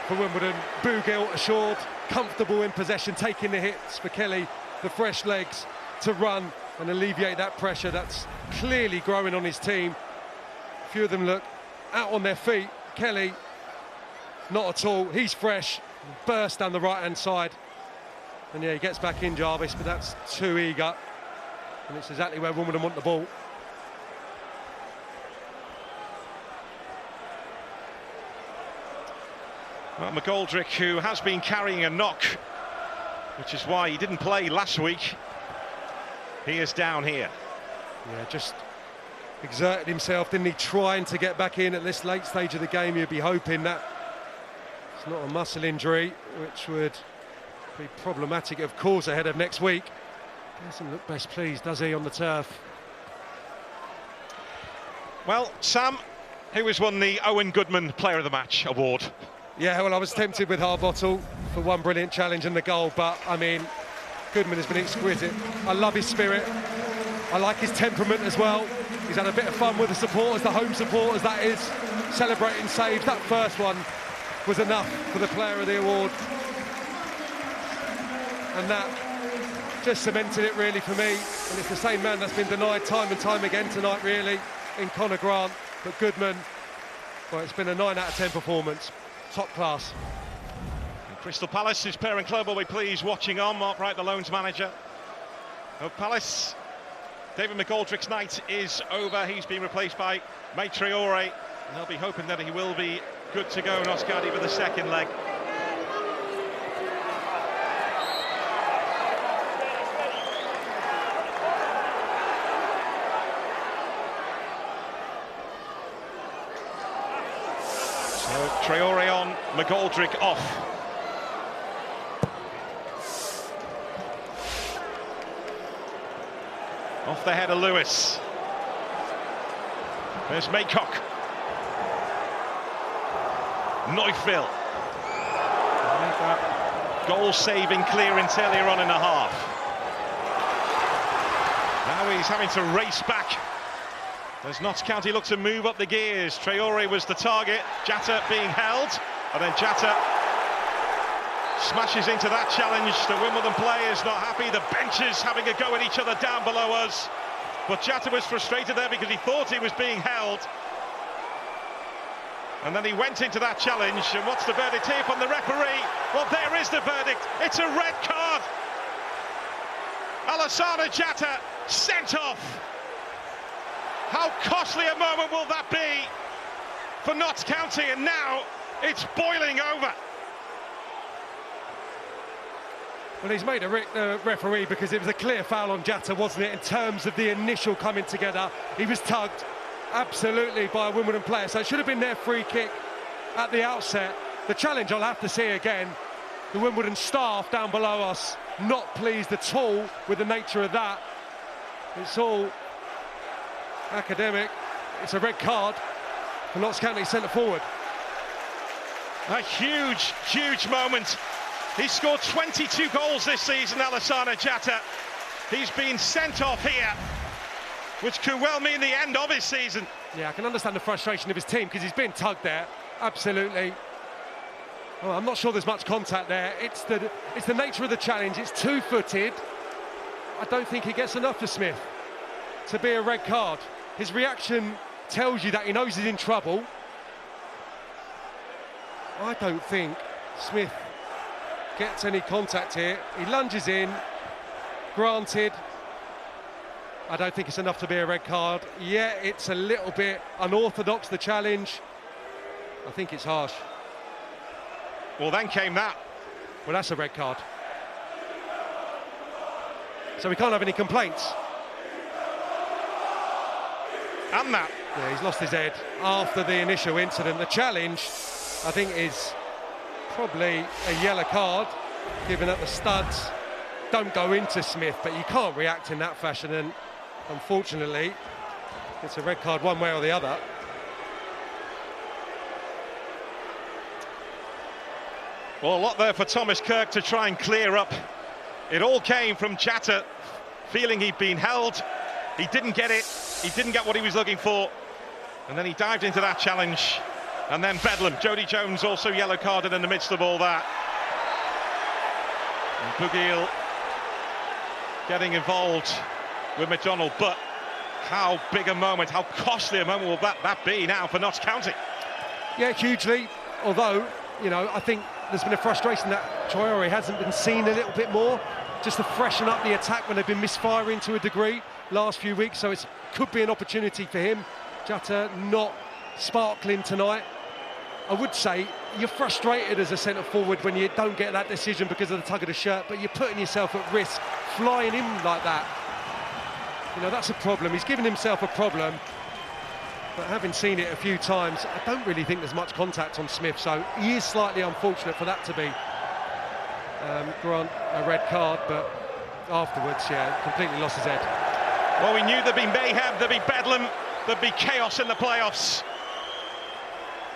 for Wimbledon. Bugil assured, comfortable in possession, taking the hits for Kelly, the fresh legs to run and alleviate that pressure that's clearly growing on his team. A few of them look out on their feet. Kelly, not at all. He's fresh, burst down the right-hand side. And yeah, he gets back in, Jarvis, but that's too eager. And it's exactly where Wimbledon want the ball. Well, McGoldrick, who has been carrying a knock, which is why he didn't play last week, he is down here. Yeah, just exerted himself, didn't he, trying to get back in at this late stage of the game. You'd be hoping that it's not a muscle injury, which would be problematic, of course, ahead of next week. Doesn't look best pleased, does he, on the turf? Well, Sam, who has won the Owen Goodman Player of the Match award? Yeah, well, I was tempted with Harbottle for one brilliant challenge and the goal, but, I mean, Goodman has been exquisite. I love his spirit. I like his temperament as well. He's had a bit of fun with the supporters, the home supporters, that is, celebrating saves. That first one was enough for the Player of the Award. And that just cemented it, really, for me. And it's the same man that's been denied time and time again tonight, really, in Conor Grant. But Goodman, well, it's been a 9 out of 10 performance. Top class. And Crystal Palace's parent club will be pleased watching on. Mark Wright, the loans manager of Palace. David McGoldrick's night is over. He's been replaced by Mate Traore. And they'll be hoping that he will be good to go, Notts County, for the second leg. So Traore on, McGoldrick off. Off the head of Lewis. There's Maycock. Neufville. Goal-saving clearance earlier on in the half. Now he's having to race back as Notts County look to move up the gears. Traore was the target, Jatta being held, and then Jatta smashes into that challenge. The Wimbledon players not happy, the benches having a go at each other down below us. But Jatta was frustrated there because he thought he was being held. And then he went into that challenge, and what's the verdict here from the referee? Well, there is the verdict. It's a red card. Alassana Jatta sent off. How costly a moment will that be for Notts County? And now it's boiling over. Well, he's made a referee because it was a clear foul on Jatta, wasn't it, in terms of the initial coming together. He was tugged, absolutely, by a Wimbledon player, so it should have been their free kick at the outset. The challenge I'll have to see again. The Wimbledon staff down below us not pleased at all with the nature of that. It's all academic. It's a red card for Notts County centre forward. A huge, huge moment. He's scored 22 goals this season, Alassana Jatta. He's been sent off here, which could well mean the end of his season. Yeah, I can understand the frustration of his team because he's been tugged there, absolutely. Well, I'm not sure there's much contact there. It's the nature of the challenge. It's two-footed. I don't think he gets enough for Smith to be a red card. His reaction tells you that he knows he's in trouble. I don't think Smith gets any contact here. He lunges in, granted. I don't think it's enough to be a red card. Yeah, it's a little bit unorthodox, the challenge. I think it's harsh. Well, then came that. Well, that's a red card. So we can't have any complaints. And that. Yeah, he's lost his head after the initial incident. The challenge, I think, is probably a yellow card, given that the studs don't go into Smith, but you can't react in that fashion, and unfortunately it's a red card one way or the other. Well, a lot there for Thomas Kirk to try and clear up. It all came from Jatta feeling he'd been held. He didn't get it. He didn't get what he was looking for, and then he dived into that challenge. And then Bedlam. Jody Jones also yellow carded in the midst of all that. And Bouguil getting involved with McDonald, but how big a moment, how costly a moment will that be now for Notts County? Yeah, hugely, although, you know, I think there's been a frustration that Traore hasn't been seen a little bit more, just to freshen up the attack when they've been misfiring to a degree last few weeks, so it could be an opportunity for him. Jatta not sparkling tonight. I would say you're frustrated as a centre forward when you don't get that decision because of the tug of the shirt, but you're putting yourself at risk flying in like that. You know, that's a problem. He's given himself a problem, but having seen it a few times, I don't really think there's much contact on Smith, so he is slightly unfortunate for that to be grant a red card, but afterwards, yeah, completely lost his head. Well, we knew there'd be mayhem, there'd be bedlam, there'd be chaos in the playoffs.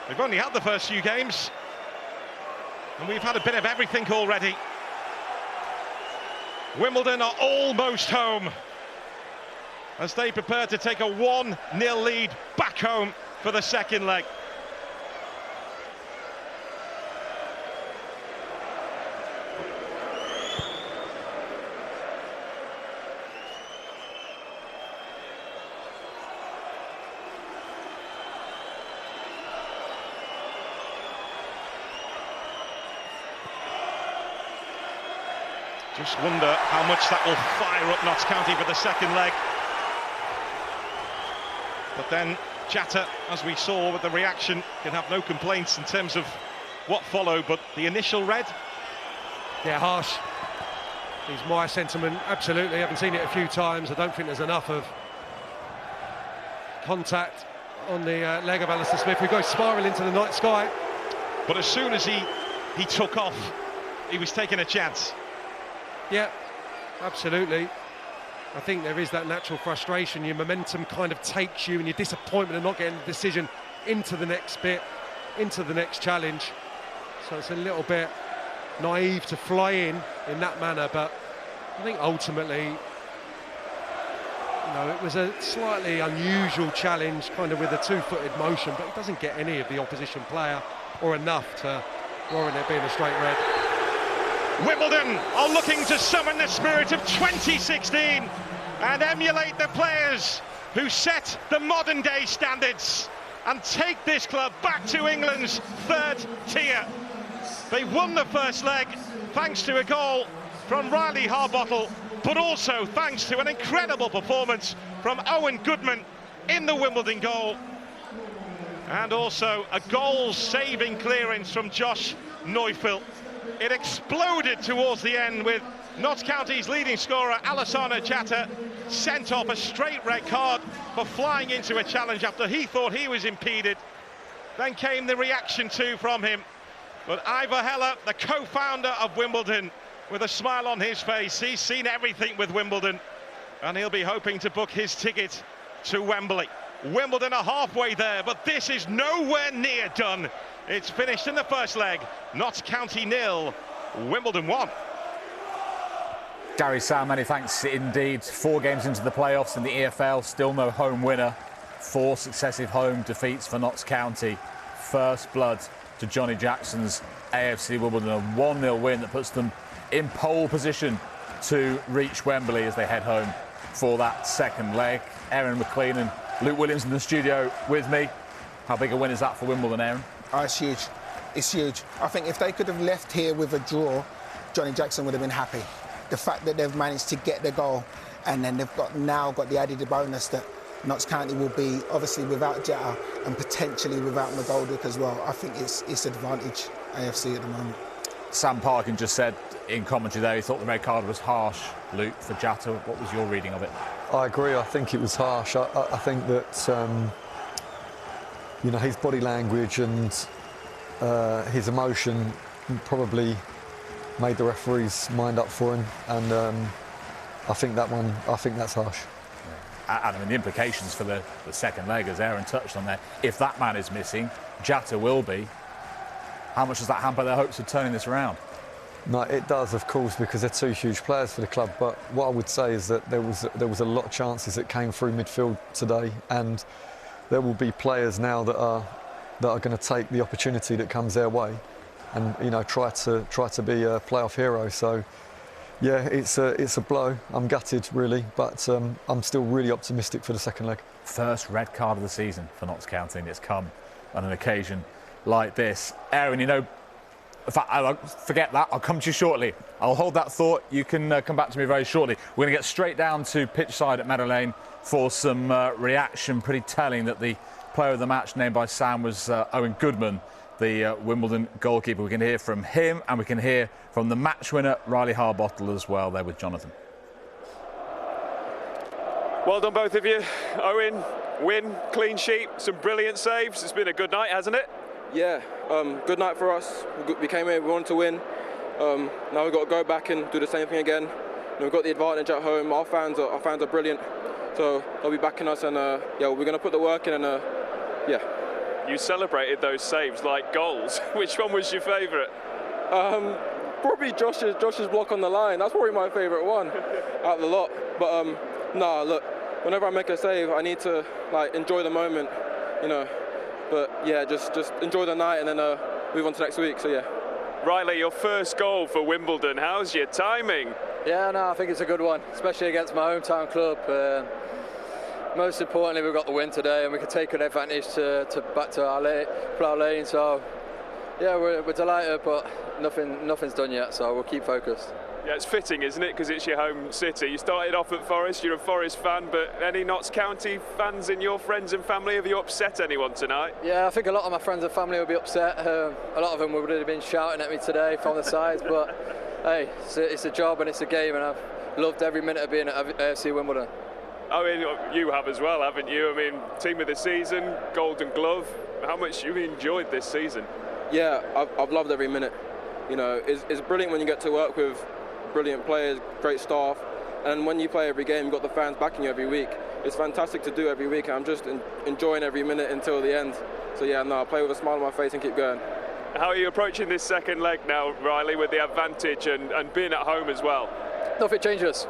We've only had the first few games, and we've had a bit of everything already. Wimbledon are almost home as they prepare to take a 1-0 lead back home for the second leg. Just wonder how much that will fire up Notts County for the second leg. But then Jatta, as we saw with the reaction, can have no complaints in terms of what followed, but the initial red? Yeah, harsh. Is my sentiment, absolutely. I haven't seen it a few times. I don't think there's enough of contact on the leg of Alistair Smith, who goes spiral into the night sky. But as soon as he took off, he was taking a chance. Yeah, absolutely. I think there is that natural frustration. Your momentum kind of takes you, and your disappointment of not getting the decision into the next bit, into the next challenge. So it's a little bit naive to fly in that manner, but I think ultimately, you know, it was a slightly unusual challenge, kind of with a two-footed motion, but it doesn't get any of the opposition player or enough to warrant it being a straight red. Wimbledon are looking to summon the spirit of 2016 and emulate the players who set the modern day standards and take this club back to England's third tier. They won the first leg thanks to a goal from Riley Harbottle, but also thanks to an incredible performance from Owen Goodman, in the Wimbledon goal. And also a goal-saving clearance from Josh Neufeld. It exploded towards the end with Notts County's leading scorer, Alassane Jatta, sent off a straight red card for flying into a challenge after he thought he was impeded. Then came the reaction too from him. But Ivor Heller, the co-founder of Wimbledon, with a smile on his face, he's seen everything with Wimbledon, and he'll be hoping to book his ticket to Wembley. Wimbledon are halfway there, but this is nowhere near done. It's finished in the first leg. Notts County 0, Wimbledon 1. Gary, Sam, many thanks indeed. 4 games into the playoffs in the EFL, still no home winner. 4 successive home defeats for Notts County. First blood to Johnny Jackson's AFC Wimbledon, a 1-0 win that puts them in pole position to reach Wembley as they head home for that second leg. Aaron McLean and Luke Williams in the studio with me. How big a win is that for Wimbledon, Aaron? Oh, it's huge. It's huge. I think if they could have left here with a draw, Johnny Jackson would have been happy. The fact that they've managed to get the goal, and then they've now got the added bonus that Notts County will be obviously without Jatta and potentially without McGoldrick as well. I think it's advantage AFC at the moment. Sam Parkin just said in commentary there he thought the red card was harsh, Luke, for Jatta. What was your reading of it? I agree. I think it was harsh. I think that you know, his body language and his emotion probably made the referee's mind up for him, and I think that's harsh. And I mean, the implications for the second leg, as Aaron touched on there, if that man is missing, Jatta will be. How much does that hamper their hopes of turning this around? No, it does, of course, because they're 2 huge players for the club. But what I would say is that there was a lot of chances that came through midfield today, and there will be players now that are going to take the opportunity that comes their way, and you know, try to be a playoff hero. So yeah, it's a blow. I'm gutted really, but I'm still really optimistic for the second leg. First red card of the season for Notts County, and it's come on an occasion like this. Aaron, you know, in fact, I'll forget that. I'll come to you shortly. I'll hold that thought. You can come back to me very shortly. We're going to get straight down to pitch side at Meadow Lane for some reaction. Pretty telling that the player of the match named by Sam was Owen Goodman, the Wimbledon goalkeeper. We can hear from him, and we can hear from the match winner, Riley Harbottle, as well, there with Jonathan. Well done, both of you. Owen, win, clean sheet, some brilliant saves. It's been a good night, hasn't it? Yeah, good night for us. We came here, we wanted to win. Now we've got to go back and do the same thing again. We've got the advantage at home. Our fans are brilliant, so they'll be backing us, and yeah, we're going to put the work in, and yeah. You celebrated those saves like goals. Which one was your favourite? Probably Josh's block on the line. That's probably my favourite one out of the lot. But no, look, whenever I make a save, I need to enjoy the moment, you know. But yeah, just enjoy the night and then move on to next week. So yeah. Riley, your first goal for Wimbledon. How's your timing? Yeah, no, I think it's a good one, especially against my hometown club. Most importantly, we've got the win today, and we can take an advantage back to Plough Lane. So yeah, we're delighted, but nothing's done yet. So we'll keep focused. Yeah, it's fitting, isn't it? Because it's your home city. You started off at Forest, you're a Forest fan, but any Notts County fans in your friends and family, have you upset anyone tonight? Yeah, I think a lot of my friends and family will be upset. A lot of them would have been shouting at me today from the sides, but hey, it's a job and it's a game, and I've loved every minute of being at AFC Wimbledon. I mean, you have as well, haven't you? I mean, team of the season, Golden Glove. How much have you enjoyed this season? Yeah, I've loved every minute. You know, it's brilliant when you get to work with brilliant players, great staff, and when you play every game, you've got the fans backing you every week. It's fantastic to do every week, and I'm just enjoying every minute until the end. So yeah, no, I play with a smile on my face and keep going. How are you approaching this second leg now, Riley, with the advantage and being at home as well? Nothing changes.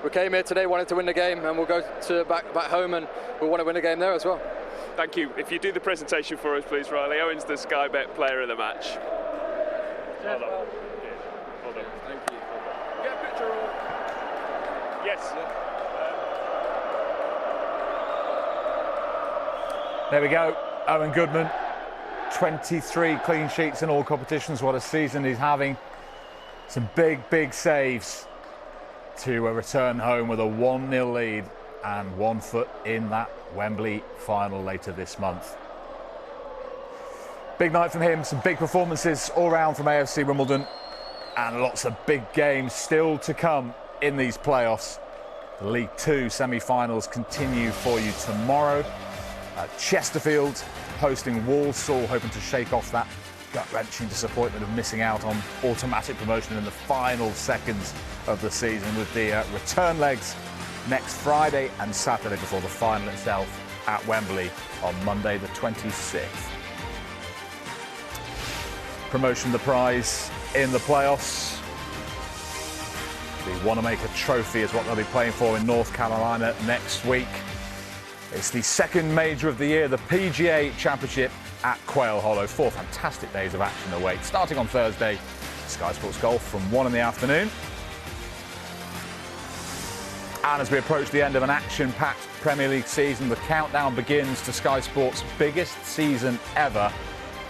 We came here today wanting to win the game, and we'll go back home and we'll want to win the game there as well. Thank you. If you do the presentation for us, please, Riley. Owen's the Sky Bet player of the match. Well done. Well done. Thank you. Get a picture of... Yes. There we go, Owen Goodman. 23 clean sheets in all competitions. What a season he's having. Some big saves to return home with a 1-0 lead and 1 foot in that Wembley final later this month. Big night from him, some big performances all round from AFC Wimbledon, and lots of big games still to come in these playoffs. The League Two semi-finals continue for you tomorrow. Chesterfield hosting Walsall, hoping to shake off that gut-wrenching disappointment of missing out on automatic promotion in the final seconds of the season, with the return legs next Friday and Saturday before the final itself at Wembley on Monday the 26th. Promotion the prize in the playoffs. The Wanamaker Trophy is what they'll be playing for in North Carolina next week. It's the second major of the year, the PGA Championship at Quail Hollow. 4 fantastic days of action await. Starting on Thursday, Sky Sports Golf from 1 in the afternoon. And as we approach the end of an action-packed Premier League season, the countdown begins to Sky Sports' biggest season ever.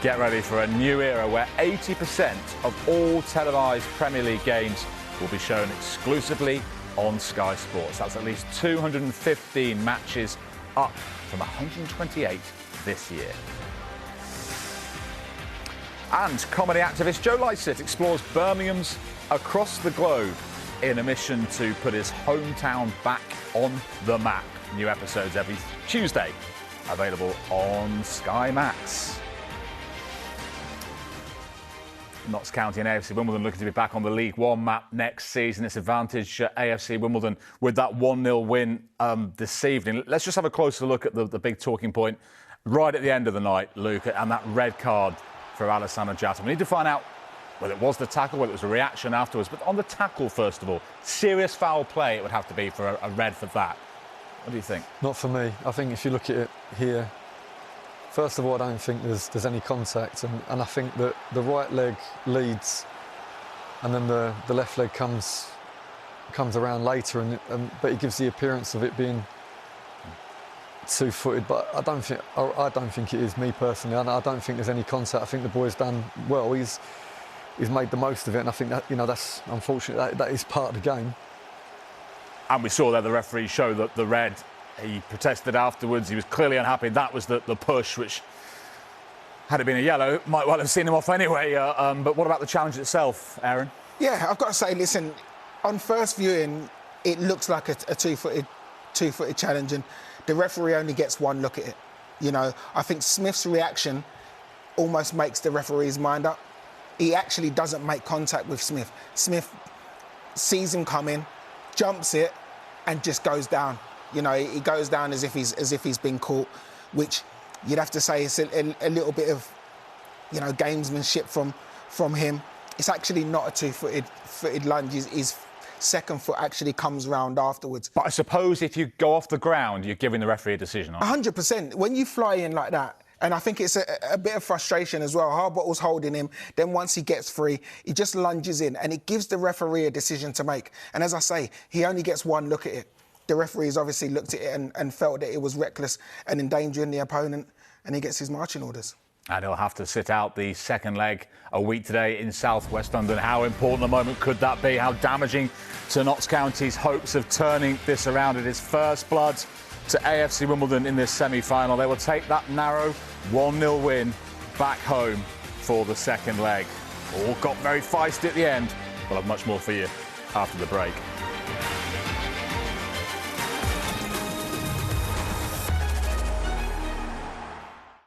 Get ready for a new era where 80% of all televised Premier League games will be shown exclusively on Sky Sports. That's at least 215 matches, up from 128 this year. And comedy activist Joe Lycett explores Birmingham's across the globe in a mission to put his hometown back on the map. New episodes every Tuesday, available on Sky Max. Notts County and AFC Wimbledon looking to be back on the League One map next season. It's advantage AFC Wimbledon with that 1-0 win this evening. Let's just have a closer look at the big talking point right at the end of the night, Luke, and that red card for Alessandro Jata. We need to find out whether it was the tackle, whether it was a reaction afterwards. But on the tackle, first of all, serious foul play it would have to be for a red for that. What do you think? Not for me. I think if you look at it here, first of all, I don't think there's any contact, and I think that the right leg leads, and then the left leg comes around later, but it gives the appearance of it being two-footed. But I don't think it is, me personally. I don't think there's any contact. I think the boy's done well. He's made the most of it, and I think that that's unfortunate. That is part of the game. And we saw there the referee show that the red. He protested afterwards. He was clearly unhappy. That was the push, which, had it been a yellow, might well have seen him off anyway. But what about the challenge itself, Aaron? Yeah, I've got to say, listen, on first viewing, it looks like a two-footed challenge, and the referee only gets one look at it. I think Smith's reaction almost makes the referee's mind up. He actually doesn't make contact with Smith. Smith sees him coming, jumps it, and just goes down. He goes down as if he's been caught, which you'd have to say is a little bit of, gamesmanship from him. It's actually not a two-footed lunge. His second foot actually comes round afterwards. But I suppose if you go off the ground, you're giving the referee a decision, aren't you? 100%. When you fly in like that, and I think it's a bit of frustration as well. Harbottle's holding him. Then once he gets free, he just lunges in, and it gives the referee a decision to make. And as I say, he only gets one look at it. The referee's obviously looked at it and felt that it was reckless and endangering the opponent, and he gets his marching orders. And he'll have to sit out the second leg a week today in South West London. How important a moment could that be? How damaging to Notts County's hopes of turning this around? It is first blood to AFC Wimbledon in this semi-final. They will take that narrow 1-0 win back home for the second leg. All got very feisty at the end. We'll have much more for you after the break.